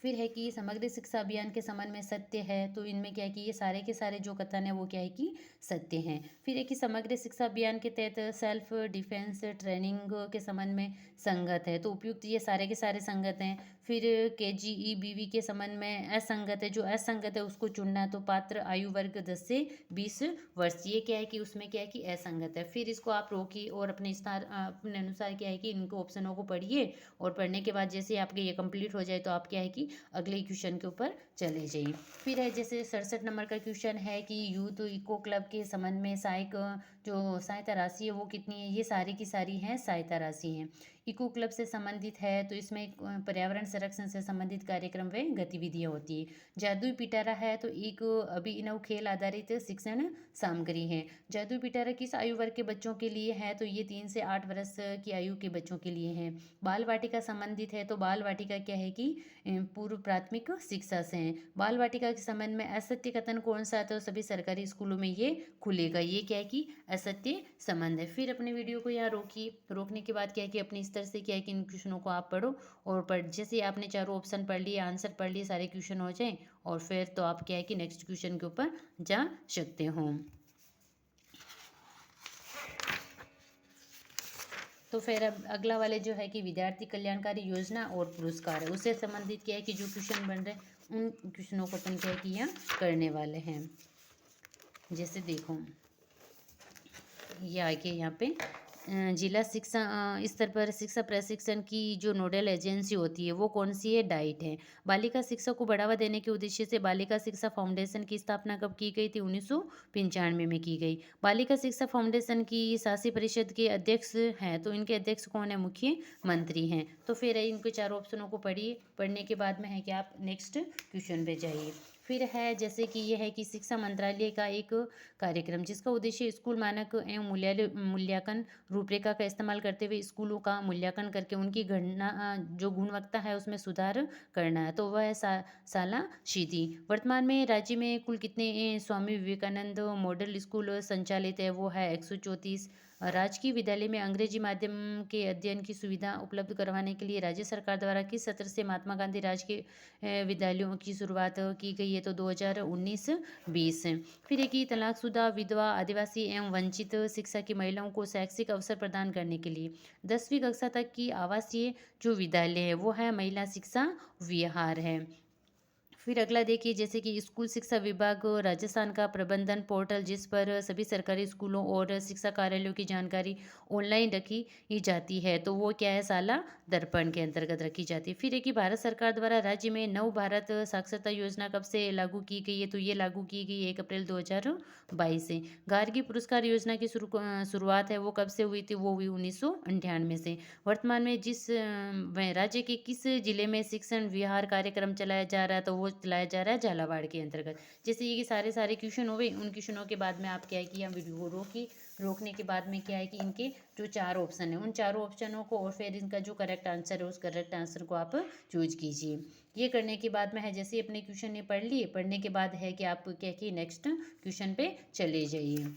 S1: फिर है कि समग्र शिक्षा अभियान के संबंध में सत्य है। तो इनमें क्या है कि ये सारे के सारे जो कथन है वो क्या है कि सत्य हैं। फिर है कि समग्र शिक्षा अभियान के तहत सेल्फ डिफेंस ट्रेनिंग के संबंध में संगत है। तो उपयुक्त ये सारे के सारे संगत हैं। फिर KGEBV के संबंध में असंगत है। जो असंगत है उसको चुनना है। तो पात्र आयु वर्ग 10 से 20 वर्ष, ये क्या है कि उसमें क्या है कि असंगत है। फिर इसको आप रोकिए और अपने अनुसार क्या है कि इनको ऑप्शनों को पढ़िए, और पढ़ने के बाद जैसे आपके ये कंप्लीट हो जाए तो आप क्या है कि अगले क्वेश्चन के ऊपर चले जाइए। फिर है जैसे 67 नंबर का क्वेश्चन है कि यूथ इको क्लब के संबंध में जो सहायता राशि है वो कितनी है? ये सारी की सारी हैं सहायता राशि हैं। इको क्लब से संबंधित है तो इसमें पर्यावरण संरक्षण से संबंधित कार्यक्रम व गतिविधियाँ होती है। जादुई पिटारा है तो एक अभिनव खेल आधारित शिक्षण सामग्री है। जादुई पिटारा किस आयु वर्ग के बच्चों के लिए है? तो ये 3 से 8 वर्ष की आयु के बच्चों के लिए है। बाल वाटिका संबंधित है तो बाल वाटिका क्या है कि पूर्व प्राथमिक शिक्षा से हैं। बाल वाटिका के संबंध में असत्य कथन कौन सा है? तो सभी सरकारी स्कूलों में ये खुलेगा। ये क्या है कि असत्य संबंध है। फिर अपने वीडियो को यहाँ रोकिए, रोकने के बाद क्या है कि अपने स्तर से क्या है कि इन क्वेश्चनों को आप पढ़ो, और जैसे आपने चारों ऑप्शन पढ़ लिए, आंसर पढ़ लिए, सारे क्वेश्चन हो जाए, और फिर तो आप क्या है कि नेक्स्ट क्वेश्चन के ऊपर जा सकते हो। तो फिर अब अगला वाले जो है कि विद्यार्थी कल्याणकारी योजना और पुरस्कार है, उससे संबंधित क्या है कि जो क्वेश्चन बन रहे हैं उन क्वेश्चनों को अपन क्या है कि यहाँ करने वाले हैं। जैसे देखो ये आगे यहाँ पे जिला शिक्षा स्तर पर शिक्षा प्रशिक्षण की जो नोडल एजेंसी होती है वो कौन सी है? डाइट है। बालिका शिक्षा को बढ़ावा देने के उद्देश्य से बालिका शिक्षा फाउंडेशन की स्थापना कब की गई थी? 1995 में की गई। बालिका शिक्षा फाउंडेशन की शासी परिषद के अध्यक्ष हैं, तो इनके अध्यक्ष कौन है? मुख्यमंत्री हैं। तो फिर इनके चारों ऑप्शनों को पढ़िए, पढ़ने के बाद में है कि आप नेक्स्ट क्वेश्चन पे जाइए। फिर है जैसे कि ये है कि शिक्षा मंत्रालय का एक कार्यक्रम जिसका उद्देश्य स्कूल मानक एवं मूल्यांकन रूपरेखा का इस्तेमाल करते हुए स्कूलों का मूल्यांकन करके उनकी गणना जो गुणवत्ता है उसमें सुधार करना है। तो वह है साला शीदी। वर्तमान में राज्य में कुल कितने स्वामी विवेकानंद मॉडल स्कूल संचालित है? वो है 134। राजकीय विद्यालय में अंग्रेजी माध्यम के अध्ययन की सुविधा उपलब्ध करवाने के लिए राज्य सरकार द्वारा किस सत्र से महात्मा गांधी राजकीय विद्यालयों की शुरुआत की गई है? तो 2019-20। फिर एक ही तलाकशुदा विधवा आदिवासी एवं वंचित शिक्षा की महिलाओं को शैक्षिक अवसर प्रदान करने के लिए 10वीं कक्षा तक की आवासीय जो विद्यालय है वो है महिला शिक्षा विहार है। फिर अगला देखिए जैसे कि स्कूल शिक्षा विभाग राजस्थान का प्रबंधन पोर्टल जिस पर सभी सरकारी स्कूलों और शिक्षा कार्यालयों की जानकारी ऑनलाइन रखी ही जाती है, तो वो क्या है? साला दर्पण के अंतर्गत रखी जाती है। फिर एक कि भारत सरकार द्वारा राज्य में नव भारत साक्षरता योजना कब से लागू की गई है? तो ये लागू की गई 1 अप्रैल 2022 से। गार्गी पुरस्कार योजना की शुरुआत है वो कब से हुई थी? वो हुई 1998 से। वर्तमान में जिस राज्य के किस जिले में शिक्षण विहार कार्यक्रम चलाया जा रहा है? तो वो चलाया जा रहा है झालावाड़ के अंतर्गत। जैसे ये कि सारे क्वेश्चन हो गए, उन क्वेश्चनों के बाद में आप क्या है कि यहाँ वीडियो को रोकने के बाद में क्या है कि इनके जो 4 ऑप्शन है उन चारों ऑप्शनों को और फिर इनका जो करेक्ट आंसर है उस करेक्ट आंसर को आप चूज कीजिए। ये करने के बाद में है जैसे अपने क्वेश्चन ये पढ़ लिए, पढ़ने के बाद है कि आप क्या कि नेक्स्ट क्वेश्चन पे चले जाइए।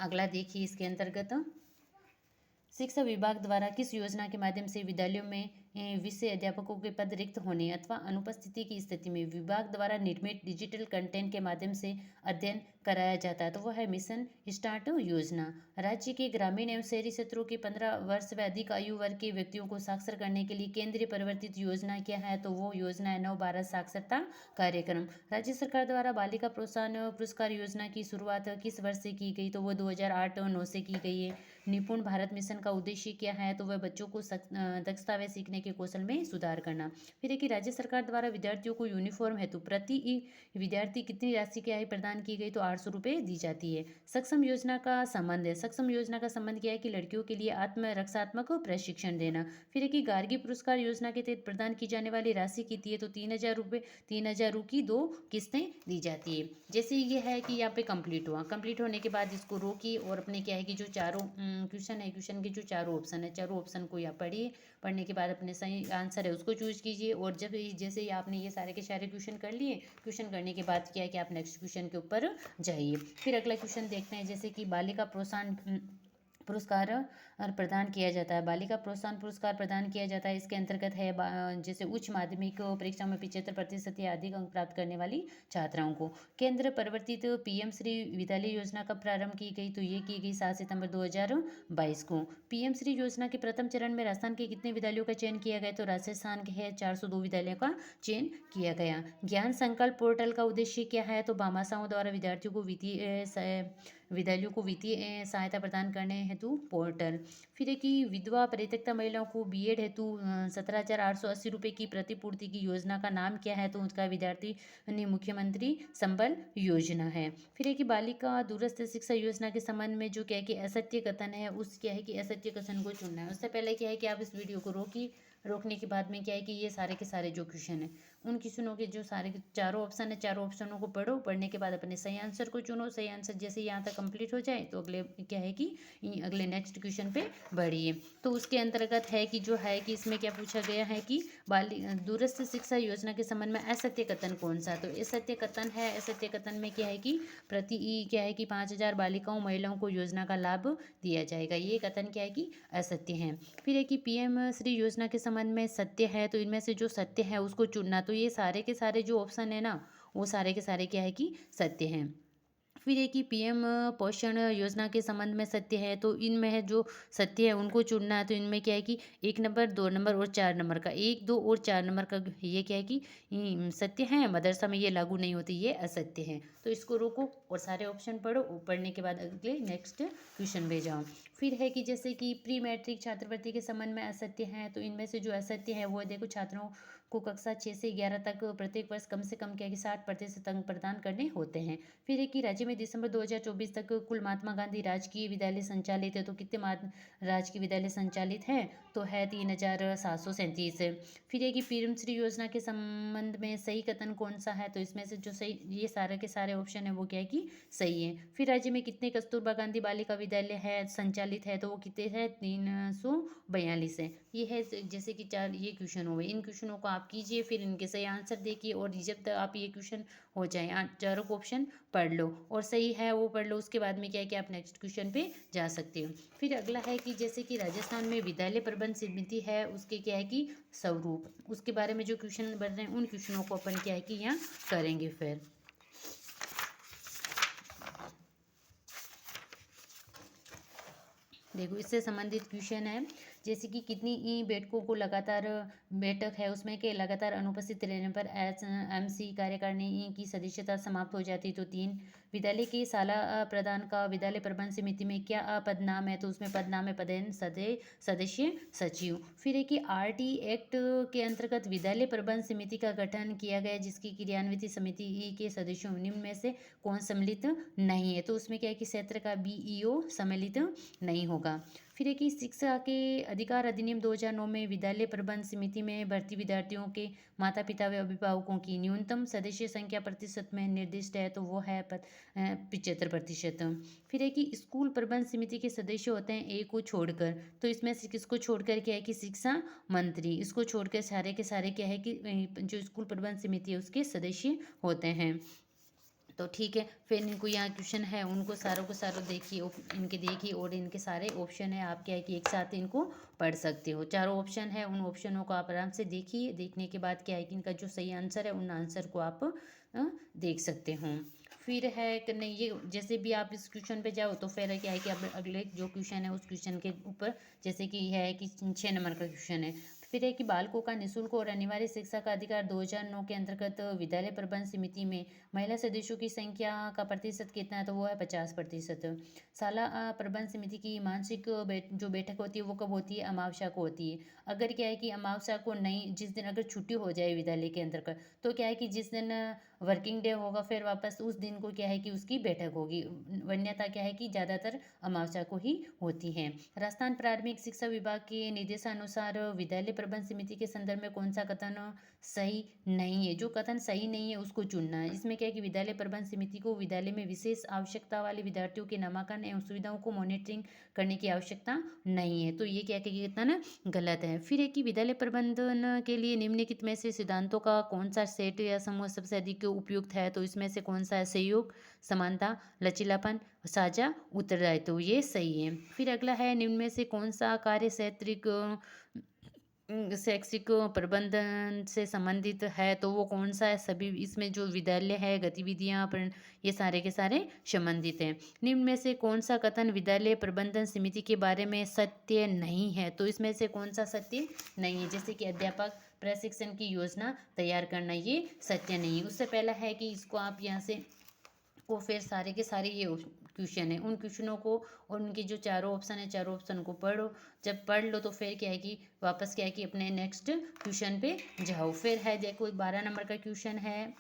S1: अगला देखिए इसके अंतर्गत शिक्षा विभाग द्वारा किस योजना के माध्यम से विद्यालयों में विषय अध्यापकों के पद रिक्त होने अथवा अनुपस्थिति की स्थिति में विभाग द्वारा निर्मित डिजिटल कंटेंट के माध्यम से अध्ययन कराया जाता है? तो वह है मिशन स्टार्ट योजना। राज्य के ग्रामीण एवं शहरी क्षेत्रों के 15 वर्ष व अधिक आयु वर्ग के व्यक्तियों को साक्षर करने के लिए केंद्रीय परिवर्तित योजना क्या है? तो वो योजना है नव भारत साक्षरता कार्यक्रम। राज्य सरकार द्वारा बालिका प्रोत्साहन पुरस्कार योजना की शुरुआत किस वर्ष से की गई? तो वो 2008-9 से की गई है। निपुण भारत मिशन का उद्देश्य क्या है? तो वह बच्चों को दक्षता व सीखने के कौशल में सुधार करना। फिर है कि राज्य सरकार द्वारा विद्यार्थियों को यूनिफॉर्म हेतु प्रति विद्यार्थी कितनी राशि क्या है प्रदान की गई? तो 800 रुपये दी जाती है। सक्षम योजना का संबंध है, सक्षम योजना का संबंध क्या है कि लड़कियों के लिए आत्म रक्षात्मक प्रशिक्षण देना। फिर है कि गार्गी पुरस्कार योजना के तहत प्रदान की जाने वाली राशि कितनी है? तो 3,000 रुपये, 3,000 की 2 किस्तें दी जाती है। जैसे ये है कि यहाँ पे कंप्लीट हुआ, कंप्लीट होने के बाद इसको रोकिए और अपने क्या है कि जो चारों क्वेश्चन है, क्वेश्चन के जो चारों ऑप्शन है, चारों ऑप्शन को या पढ़िए, पढ़ने के बाद अपने सही आंसर है उसको चूज कीजिए। और जब जैसे ही आपने ये सारे के सारे क्वेश्चन कर लिए, क्वेश्चन करने के बाद क्या है कि आप नेक्स्ट क्वेश्चन के ऊपर जाइए। फिर अगला क्वेश्चन देखते हैं जैसे कि बालिका प्रोत्साहन पुरस्कार प्रदान किया जाता है। बालिका प्रोत्साहन पुरस्कार प्रदान किया जाता है इसके अंतर्गत है जैसे उच्च माध्यमिक परीक्षा में 75% या अधिक अंक प्राप्त करने वाली छात्राओं को। केंद्र परिवर्तित पीएम श्री विद्यालय योजना कब प्रारंभ की गई? तो ये की गई 7 सितंबर 2022 को। पीएम श्री योजना के प्रथम चरण में राजस्थान के कितने विद्यालयों का चयन किया गया? तो राजस्थान के है 402 विद्यालयों का चयन किया गया। ज्ञान संकल्प पोर्टल का उद्देश्य क्या है? तो भामाशाहों द्वारा विद्यालयों को वित्तीय सहायता प्रदान करने हेतु पोर्टल। फिर है कि विधवा परित्यक्ता महिलाओं को बीएड हेतु 17,880 रुपये की प्रतिपूर्ति की योजना का नाम क्या है? तो उसका विद्यार्थी मुख्यमंत्री संबल योजना है। फिर है कि बालिका दूरस्थ शिक्षा योजना के संबंध में जो क्या है कि असत्य कथन है उस क्या है कि असत्य कथन को चुनना है। उससे पहले क्या है कि आप इस वीडियो को रोकने के बाद में क्या है कि ये सारे के सारे जो क्वेश्चन है उन क्वेश्चनों के जो सारे चारों ऑप्शन है, चारों ऑप्शनों को पढ़ो, पढ़ने के बाद अपने सही आंसर को चुनो। सही आंसर जैसे यहाँ तक कंप्लीट हो जाए तो अगले क्या है कि अगले नेक्स्ट क्वेश्चन पे बढ़िए। तो उसके अंतर्गत है कि जो है कि इसमें क्या पूछा गया है कि दूरस्थ शिक्षा योजना के संबंध में असत्य कथन कौन सा? तो असत्य कथन है, असत्य कथन में क्या है कि क्या है कि 5,000 बालिकाओं महिलाओं को योजना का लाभ दिया जाएगा। ये कथन क्या है कि असत्य है। फिर है कि पीएम श्री योजना के संबंध में सत्य है, तो इनमें से जो सत्य है उसको चुनना। तो ये सारे के सारे जो ऑप्शन है ना वो सारे के सारे क्या है कि सत्य हैं। फिर है कि पीएम पोषण योजना के संबंध में सत्य है, तो इनमें है जो सत्य है उनको चुनना है। तो इनमें क्या है कि 1 नंबर, 2 नंबर और 4 नंबर का, 1, 2 और 4 नंबर का ये क्या है कि सत्य है। मदरसा में ये लागू नहीं होती, ये असत्य है। तो इसको रोको और सारे ऑप्शन पढ़ो, पढ़ने के बाद अगले नेक्स्ट क्वेश्चन पे जाओ। फिर है कि जैसे कि प्री मैट्रिक छात्रवृत्ति के संबंध में असत्य हैं, तो इनमें से जो असत्य है वो देखो, छात्रों को कक्षा 6 से 11 तक प्रत्येक वर्ष कम से कम क्या है कि 60% अंक प्रदान करने होते हैं। फिर है कि राज्य में दिसंबर 2024 तक कुल महात्मा गांधी राजकीय विद्यालय संचालित है, तो कितने राजकीय विद्यालय संचालित है, तो है 3737। फिर है कि पीएम श्री योजना के संबंध में सही कथन कौन सा है, तो इसमें से जो सही, ये सारे के सारे ऑप्शन है वो क्या है कि सही है। फिर राज्य में कितने कस्तूरबा गांधी बालिका विद्यालय है संचालित है, तो वो कितने हैं, 342 है। ये है जैसे कि चार ये क्वेश्चन हो गए, इन क्वेश्चनों को आप कीजिए, फिर इनके सही आंसर देखिए, और जब तक आप ये क्वेश्चन हो जाए चारों ऑप्शन पढ़ लो और सही है वो पढ़ लो, उसके बाद में क्या है कि आप नेक्स्ट क्वेश्चन पे जा सकते हो। फिर अगला है कि जैसे कि राजस्थान में विद्यालय प्रबंध समिति है, उसके क्या है कि स्वरूप, उसके बारे में जो क्वेश्चन बन रहे हैं उन क्वेश्चनों को अपन क्या है कि यहाँ करेंगे। फिर देखो, इससे संबंधित क्वेश्चन है, जैसे कि कितनी बैठकों को लगातार बैठक है उसमें के लगातार अनुपस्थित रहने पर एचएमसी कार्यकारिणी की सदस्यता समाप्त हो जाती, तो 3। विद्यालय के साला प्रधान का विद्यालय प्रबंध समिति में क्या पदनाम है, तो उसमें पदनाम है पदेन सदस्य सचिव। फिर है कि आरटी एक्ट के अंतर्गत विद्यालय प्रबंध समिति का गठन किया गया, जिसकी क्रियान्वित समिति के सदस्यों निम्न में से कौन सम्मिलित नहीं है, तो उसमें क्या है कि क्षेत्र का बीईओ सम्मिलित नहीं होगा। फिर है कि शिक्षा के अधिकार अधिनियम 2009 में विद्यालय प्रबंध समिति में भर्ती विद्यार्थियों के माता पिता व अभिभावकों की न्यूनतम सदस्य संख्या प्रतिशत में निर्दिष्ट है, तो वो है 75%। फिर है कि स्कूल प्रबंध समिति के सदस्य होते हैं एक को छोड़कर, तो इसमें से किसको छोड़कर क्या है कि शिक्षा मंत्री, इसको छोड़कर सारे के सारे क्या है कि जो स्कूल प्रबंध समिति है उसके सदस्य होते हैं। तो ठीक है, फिर इनको यहाँ क्वेश्चन है उनको सारों को सारों देखिए, इनके देखिए और इनके सारे ऑप्शन है, आप क्या है कि एक साथ इनको पढ़ सकते हो। चारों ऑप्शन है, उन ऑप्शनों को आप आराम से देखिए, देखने के बाद क्या है कि इनका जो सही आंसर है उन आंसर को आप देख सकते हो। फिर है कि नहीं, ये जैसे भी आप इस क्वेश्चन पे जाओ तो फिर क्या है कि अब अगले जो क्वेश्चन है उस क्वेश्चन के ऊपर, जैसे कि है कि 6 नंबर का क्वेश्चन है। फिर है कि बालकों का निःशुल्क और अनिवार्य शिक्षा का अधिकार 2009 के अंतर्गत विद्यालय प्रबंध समिति में महिला सदस्यों की संख्या का प्रतिशत कितना है, तो वो है 50%। शाला प्रबंध समिति की मानसिक जो बैठक होती है वो कब होती है, अमावस्या को होती है। अगर क्या है कि अमावस्या को नहीं, जिस दिन अगर छुट्टी हो जाए विद्यालय के अंतर्गत, तो क्या है कि जिस दिन वर्किंग डे होगा फिर वापस उस दिन को क्या है कि उसकी बैठक होगी, वन्यता क्या है कि ज़्यादातर अमावस्या को ही होती है। राजस्थान प्राथमिक शिक्षा विभाग के निर्देशानुसार विद्यालय प्रबंध समिति के संदर्भ में कौन सा कथन सही नहीं है, जो कथन सही नहीं है उसको चुनना है। इसमें क्या है कि विद्यालय प्रबंध समिति को विद्यालय में विशेष आवश्यकता वाले विद्यार्थियों के नामांकन एवं सुविधाओं को मॉनिटरिंग करने की आवश्यकता नहीं है, तो ये क्या कितना ना गलत है। फिर है कि विद्यालय प्रबंधन के लिए निम्नलिखित में से सिद्धांतों का कौन सा सेट या समूह सबसे अधिक उपयुक्त है, तो इसमें से कौन सा है, सहयोग, समानता, लचीलापन, साझा उत्तरदायित्व, तो ये सही है। फिर अगला है, निम्न में से कौन सा कार्य क्षेत्रिक शैक्षिक प्रबंधन से संबंधित है, तो वो कौन सा है, सभी इसमें जो विद्यालय है गतिविधियाँ ये सारे के सारे संबंधित हैं। निम्न में से कौन सा कथन विद्यालय प्रबंधन समिति के बारे में सत्य नहीं है, तो इसमें से कौन सा सत्य नहीं है, जैसे कि अध्यापक प्रशिक्षण की योजना तैयार करना, ये सत्य नहीं है। उससे पहला है कि इसको आप यहाँ से को फिर सारे के सारे ये क्वेश्चन है, उन क्वेश्चनों को और उनके जो चारों ऑप्शन है चारों ऑप्शन को पढ़ो। जब पढ़ लो तो फिर क्या है कि वापस क्या है कि अपने नेक्स्ट क्वेश्चन पे जाओ। फिर है देखो 12 नंबर का क्वेश्चन है,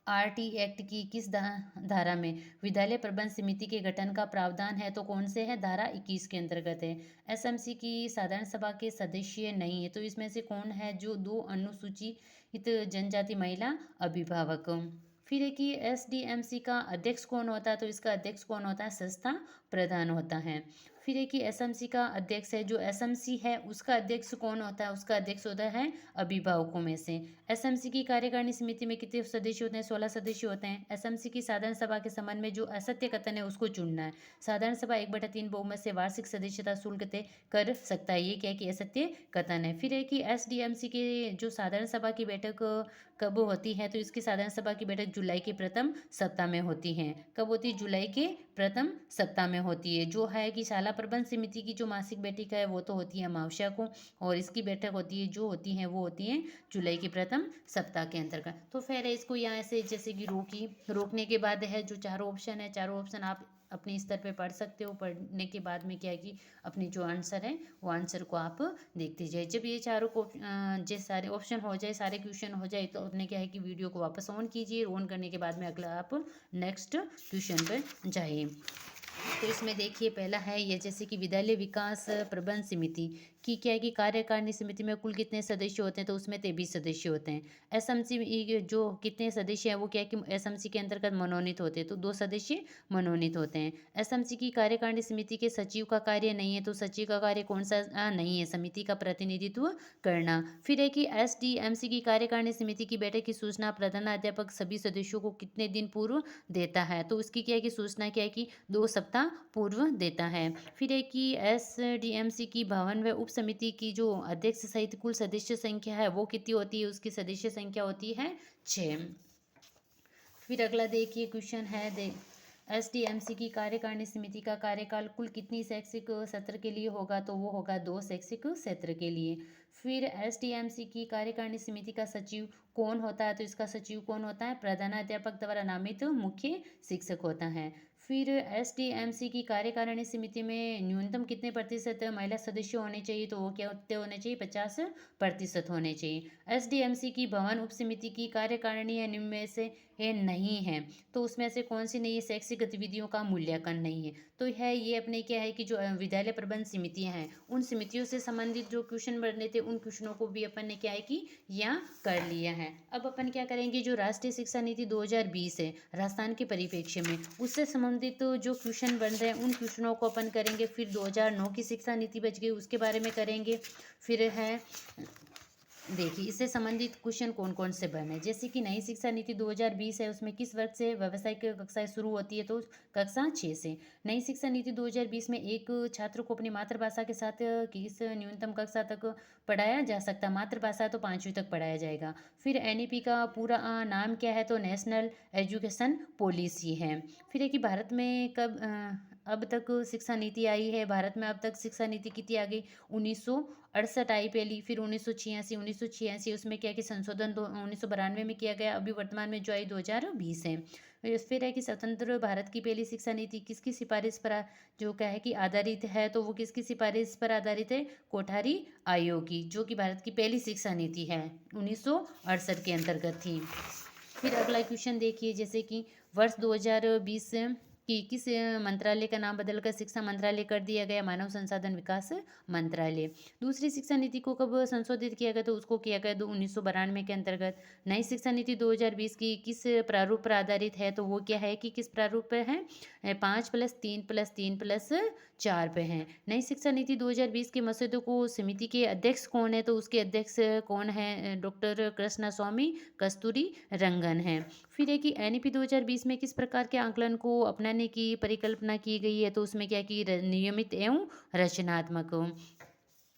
S1: आरटी एक्ट की किस धारा में विद्यालय प्रबंध समिति के गठन का प्रावधान है, तो कौन से है, धारा 21 के अंतर्गत है। एसएमसी की साधारण सभा के सदस्य नहीं है, तो इसमें से कौन है, जो 2 अनुसूचित जनजाति महिला अभिभावक। फिर है कि एसडीएमसी का अध्यक्ष कौन होता है, तो इसका अध्यक्ष कौन होता है, संस्था प्रधान होता है। फिर है कि एसएमसी का अध्यक्ष है, जो एसएमसी है उसका अध्यक्ष कौन होता है, उसका अध्यक्ष होता है अभिभावकों में से। एसएमसी की कार्यकारिणी समिति में कितने सदस्य होते हैं, 16 सदस्य होते हैं। एसएमसी की साधारण सभा के संबंध में जो असत्य कथन है उसको चुनना है। साधारण सभा 1/3 बहुमत से वार्षिक सदस्यता शुल्क तय कर सकता है, ये क्या कि असत्य कथन है। फिर है कि एसडीएमसी के जो साधारण सभा की बैठक कब होती है, तो इसकी साधारण सभा की बैठक जुलाई के प्रथम सप्ताह में होती है। कब होती है, जुलाई के प्रथम सप्ताह में होती है। जो है कि शाला प्रबंध समिति की जो मासिक बैठक है वो तो होती है अमावस्या को, और इसकी बैठक होती है जो होती है वो होती है जुलाई के प्रथम सप्ताह के अंतर्गत। तो फिर इसको यहाँ से जैसे कि रोकने के बाद है जो चारों ऑप्शन है, चारों ऑप्शन आप अपने स्तर पे पढ़ सकते हो। पढ़ने के बाद में क्या है कि अपने जो आंसर है वो आंसर को आप देखते जाइए। जब ये चारों को जो सारे ऑप्शन हो जाए, सारे क्वेश्चन हो जाए, तो अपने क्या है कि वीडियो को वापस ऑन कीजिए। ऑन करने के बाद में अगला आप नेक्स्ट क्वेश्चन पर जाइए। तो इसमें देखिए पहला है ये, जैसे कि विद्यालय विकास प्रबंध समिति की क्या है कि कार्यकारिणी समिति में कुल कितने सदस्य होते हैं, तो उसमें 23 सदस्य होते हैं। एसएमसी जो कितने सदस्य हैं वो क्या है कि एसएमसी के अंतर्गत मनोनीत होते हैं, तो 2 सदस्य मनोनीत होते हैं। एसएमसी की कार्यकारिणी समिति के सचिव का कार्य नहीं है, तो सचिव का कार्य कौन सा नहीं है, समिति का प्रतिनिधित्व करना। फिर है कि एसडीएमसी की कार्यकारिणी समिति की बैठक की सूचना प्रधानाध्यापक सभी सदस्यों को कितने दिन पूर्व देता है, तो उसकी क्या है कि सूचना क्या है कि 2 सप्ताह पूर्व देता है। फिर है कि एसडीएमसी की भवन व उप समिति की जो अध्यक्ष सहित कुल सदस्य संख्या है वो कितनी होती है, उसकी सदस्य संख्या होती है 6। फिर अगला देखिए क्वेश्चन है एसडीएमसी की कार्यकारिणी समिति का कार्यकाल कुल कितनी शैक्षिक सत्र के लिए होगा, तो वो होगा 2 शैक्षिक सत्र के लिए। फिर एसडीएमसी की कार्यकारिणी समिति का सचिव कौन होता है, तो इसका सचिव कौन होता है, प्रधानाध्यापक द्वारा नामित मुख्य शिक्षक होता है। फिर एसडीएमसी की कार्यकारिणी समिति में न्यूनतम कितने प्रतिशत महिला सदस्य होने चाहिए, तो वो क्या होने चाहिए, 50% होने चाहिए। एसडीएमसी की भवन उप समिति की कार्यकारिणी या निम्न में से है नहीं है, तो उसमें से कौन सी नहीं है, शैक्षिक गतिविधियों का मूल्यांकन नहीं है। तो है ये अपने क्या है कि जो विद्यालय प्रबंध समितियां हैं, उन समितियों से संबंधित जो क्वेश्चन बनने थे उन क्वेश्चनों को भी अपन ने क्या है कि यहाँ कर लिया है। अब अपन क्या करेंगे, जो राष्ट्रीय शिक्षा नीति 2020 है राजस्थान के परिप्रेक्ष्य में, उससे संबंधित तो जो क्वेश्चन बन रहे हैं उन क्वेश्चनों को अपन करेंगे। फिर 2009 की शिक्षा नीति बच गई, उसके बारे में करेंगे। फिर है देखिए इससे संबंधित क्वेश्चन कौन कौन से बने, जैसे कि नई शिक्षा नीति 2020 है, उसमें किस वर्ग से व्यावसायिक कक्षाएं शुरू होती है, तो कक्षा 6 से। नई शिक्षा नीति 2020 में एक छात्र को अपनी मातृभाषा के साथ किस न्यूनतम कक्षा तक पढ़ाया जा सकता है, मातृभाषा तो 5वीं तक पढ़ाया जाएगा। फिर एनईपी का पूरा नाम क्या है, तो नेशनल एजुकेशन पॉलिसी है। फिर है कि भारत में कब अब तक शिक्षा नीति आई है, भारत में अब तक शिक्षा नीति कितनी आ गई, 1968 आई पहली। फिर 1986 उसमें क्या कि संशोधन 1992 में किया गया। अभी वर्तमान में जो आई 2020 है। फिर है कि स्वतंत्र भारत की पहली शिक्षा नीति किसकी सिफारिश पर जो क्या है कि आधारित है, तो वो किसकी सिफारिश पर आधारित है, कोठारी आयोग की, जो कि भारत की पहली शिक्षा नीति है 1968 के अंतर्गत थी। फिर अगला क्वेश्चन देखिए, जैसे कि वर्ष 2020 कि किस मंत्रालय का नाम बदलकर शिक्षा मंत्रालय कर दिया गया, मानव संसाधन विकास मंत्रालय। दूसरी शिक्षा नीति को कब संशोधित किया गया, तो उसको किया गया 1992 के अंतर्गत। नई शिक्षा नीति 2020 की किस प्रारूप पर आधारित है, तो वो क्या है कि किस प्रारूप पे है, 5+3+3+4 पे है। नई शिक्षा नीति 2020 के मसौदे को समिति के अध्यक्ष कौन है, तो उसके अध्यक्ष कौन है, डॉक्टर कृष्णा स्वामी कस्तूरी रंगन है। फिर है कि एनईपी 2020 में किस प्रकार के आंकलन को अपनाने की परिकल्पना की गई है, तो उसमें क्या कि नियमित एवं रचनात्मक।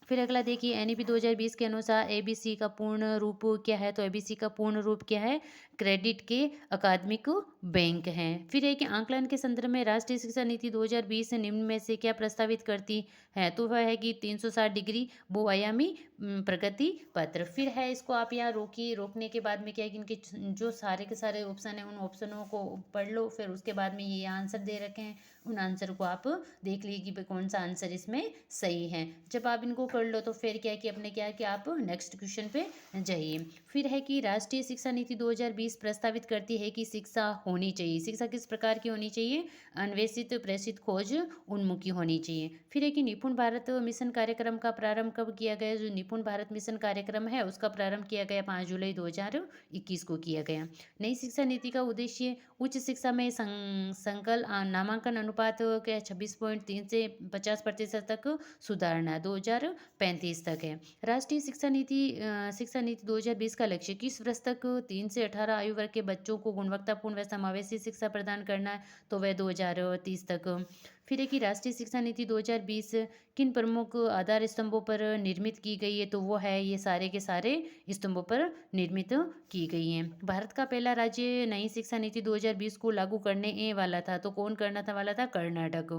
S1: फिर अगला देखिए एनईपी 2020 के अनुसार एबीसी का पूर्ण रूप क्या है, तो एबीसी का पूर्ण रूप क्या है, क्रेडिट के अकादमिक बैंक हैं। फिर है कि आंकलन के संदर्भ में राष्ट्रीय शिक्षा नीति 2020 निम्न में से क्या प्रस्तावित करती है, तो वह है कि 360 डिग्री बहुआयामी प्रगति पत्र। फिर है इसको आप यहाँ रोकिए, रोकने के बाद में क्या है कि इनके जो सारे के सारे ऑप्शन है उन ऑप्शनों को पढ़ लो। फिर उसके बाद में ये आंसर दे रखे हैं, उन आंसर को आप देख लीजिए कि कौन सा आंसर इसमें सही है। जब आप इनको कर लो तो फिर क्या है कि अपने क्या है कि आप नेक्स्ट क्वेश्चन पे जाइए। फिर है कि राष्ट्रीय शिक्षा नीति 2020 प्रस्तावित करती है कि शिक्षा होनी चाहिए, शिक्षा किस प्रकार की होनी चाहिए, अन्वेषित, प्रेषित, खोज उन्मुखी होनी चाहिए। फिर है कि निपुण भारत मिशन कार्यक्रम का प्रारंभ कब किया गया, जो निपुण भारत मिशन कार्यक्रम है उसका प्रारंभ किया गया 5 जुलाई 2021 को किया गया। नई शिक्षा नीति का उद्देश्य उच्च शिक्षा में संकल नामांकन अनुपात के 26.3 से 50% तक सुधारना 2035 तक है। राष्ट्रीय शिक्षा नीति 2020 का लक्ष्य किस वर्ष तक 3 से 18 आयु वर्ग के बच्चों को गुणवत्तापूर्ण व समावेशी शिक्षा प्रदान करना है, तो वह 2030 तक। फिर है कि राष्ट्रीय शिक्षा नीति 2020 किन प्रमुख आधार स्तंभों पर निर्मित की गई है, तो वो है ये सारे के सारे स्तंभों पर निर्मित की गई हैं। भारत का पहला राज्य नई शिक्षा नीति 2020 को लागू करने वाला था, तो कौन करना था वाला था, कर्नाटक।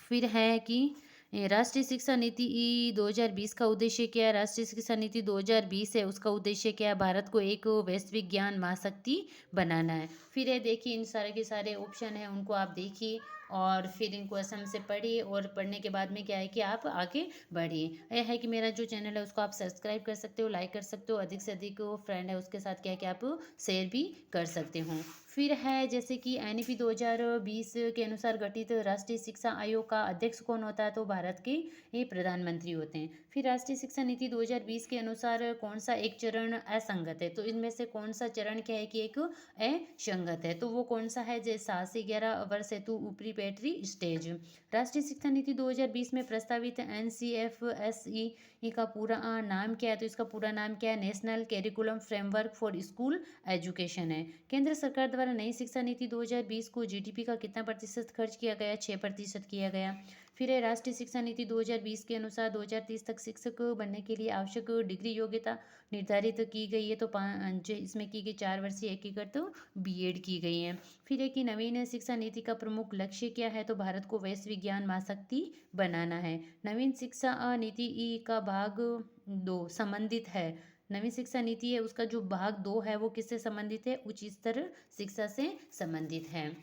S1: फिर है कि राष्ट्रीय शिक्षा नीति 2020 का उद्देश्य क्या है? राष्ट्रीय शिक्षा नीति 2020 है, उसका उद्देश्य क्या है? भारत को एक वैश्विक ज्ञान महाशक्ति बनाना है। फिर ये देखिए, इन सारे के सारे ऑप्शन हैं, उनको आप देखिए और फिर इनको असम से पढ़िए, और पढ़ने के बाद में क्या है कि आप आगे बढ़िए। यह है कि मेरा जो चैनल है उसको आप सब्सक्राइब कर सकते हो, लाइक कर सकते हो, अधिक से अधिक फ्रेंड है उसके साथ क्या है कि आप शेयर भी कर सकते हो। फिर है जैसे कि एनईपी 2020 के अनुसार गठित राष्ट्रीय शिक्षा आयोग का अध्यक्ष कौन होता है? तो भारत के ये प्रधानमंत्री होते हैं। फिर राष्ट्रीय शिक्षा नीति 2020 के अनुसार कौन सा एक चरण असंगत है? तो इनमें से कौन सा चरण क्या है कि एक असंगत है? तो वो कौन सा है? जैसे 7 से 11 वर्ष हेतु ऊपरी बैटरी स्टेज। राष्ट्रीय शिक्षा नीति 2020 में प्रस्तावित NCFSE का पूरा नाम क्या है? तो इसका पूरा नाम क्या है? National curriculum framework for school education है। केंद्र सरकार द्वारा नई शिक्षा नीति 2020 को जीडीपी का कितना प्रतिशत खर्च किया गया? 6% किया गया। फिर है राष्ट्रीय शिक्षा नीति 2020 के अनुसार 2030 तक शिक्षक बनने के लिए आवश्यक डिग्री योग्यता निर्धारित की गई है। तो पाँच इसमें की गई 4 वर्षीय एकीकृत तो बीएड की गई है। फिर है कि नवीन शिक्षा नीति का प्रमुख लक्ष्य क्या है? तो भारत को वैश्विक ज्ञान महाशक्ति बनाना है। नवीन शिक्षा नीति का भाग 2 संबंधित है। नवीन शिक्षा नीति है उसका जो भाग 2 है वो किससे संबंधित है? उच्च स्तर शिक्षा से संबंधित है।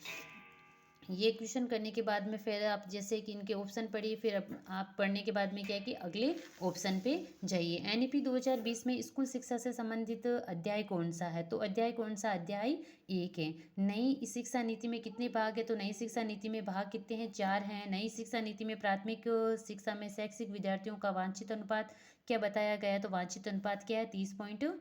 S1: ये क्वेश्चन करने के बाद में फिर आप जैसे कि इनके ऑप्शन पढ़िए, फिर आप पढ़ने के बाद में क्या है कि अगले ऑप्शन पे जाइए। एनईपी 2020 में स्कूल शिक्षा से संबंधित अध्याय कौन सा है? तो अध्याय कौन सा? अध्याय 1 है। नई शिक्षा नीति में कितने भाग है? तो नई शिक्षा नीति में भाग कितने हैं? 4 हैं। नई शिक्षा नीति में प्राथमिक शिक्षा में शैक्षिक विद्यार्थियों का वांछित अनुपात क्या बताया गया है? तो वांछित अनुपात क्या है? 30:1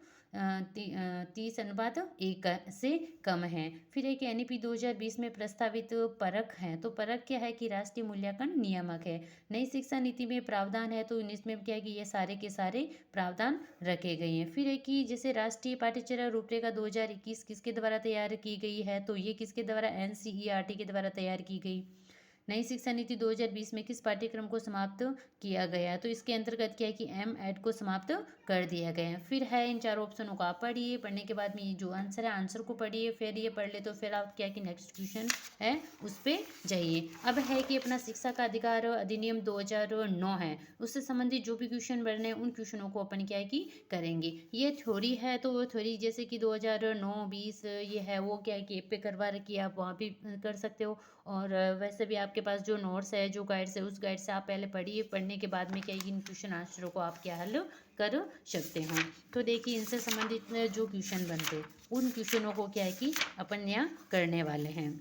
S1: से कम है। फिर एक एनईपी 2020 में प्रस्तावित परख है। तो परख क्या है कि राष्ट्रीय मूल्यांकन नियामक है। नई शिक्षा नीति में प्रावधान है, तो इसमें क्या है कि ये सारे के सारे प्रावधान रखे गए हैं। फिर है कि जैसे राष्ट्रीय पाठ्यचर्या रूपरेखा 2021 किसके द्वारा तैयार की गई है? तो ये किसके द्वारा? एनसीईआरटी के द्वारा तैयार की गई। नई शिक्षा नीति 2020 में किस पाठ्यक्रम को समाप्त किया गया है? तो इसके अंतर्गत क्या है कि एड को समाप्त कर दिया गया है। फिर है इन चारों ऑप्शनों को आप पढ़िए, पढ़ने के बाद में ये जो आंसर है आंसर को पढ़िए, फिर ये पढ़ ले तो फिर आप क्या कि नेक्स्ट क्वेश्चन है उस पर जाइए। अब है कि अपना शिक्षा का अधिकार अधिनियम 2009 है, उससे संबंधित जो भी क्वेश्चन बने उन क्वेश्चनों को अपन क्या है कि करेंगे। ये थ्योरी है, तो थ्योरी जैसे कि 2009-20 ये है वो क्या है कि ऐप पे करवा रखी है, आप वहाँ भी कर सकते हो। और वैसे भी आपके पास जो नोट्स है, जो गाइड्स है, उस गाइड से आप पहले पढ़िए, पढ़ने के बाद में क्या इन क्वेश्चन आंसरों को आप क्या हल कर सकते हो। तो देखिए इनसे संबंधित जो क्वेश्चन बनते उन क्वेश्चनों को क्या है कि अपन यहाँ करने वाले हैं।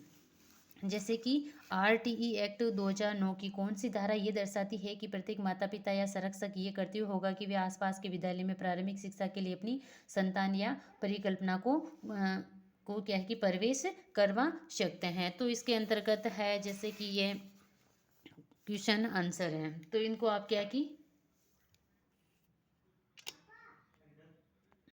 S1: जैसे कि RTE एक्ट 2009 की कौन सी धारा ये दर्शाती है कि प्रत्येक माता पिता या संरक्षक ये करते होगा कि वे आसपास के विद्यालय में प्रारंभिक शिक्षा के लिए अपनी संतान या परिकल्पना को क्या है कि प्रवेश करवा सकते हैं। तो इसके अंतर्गत है जैसे कि ये क्वेश्चन आंसर है, तो इनको आप क्या कि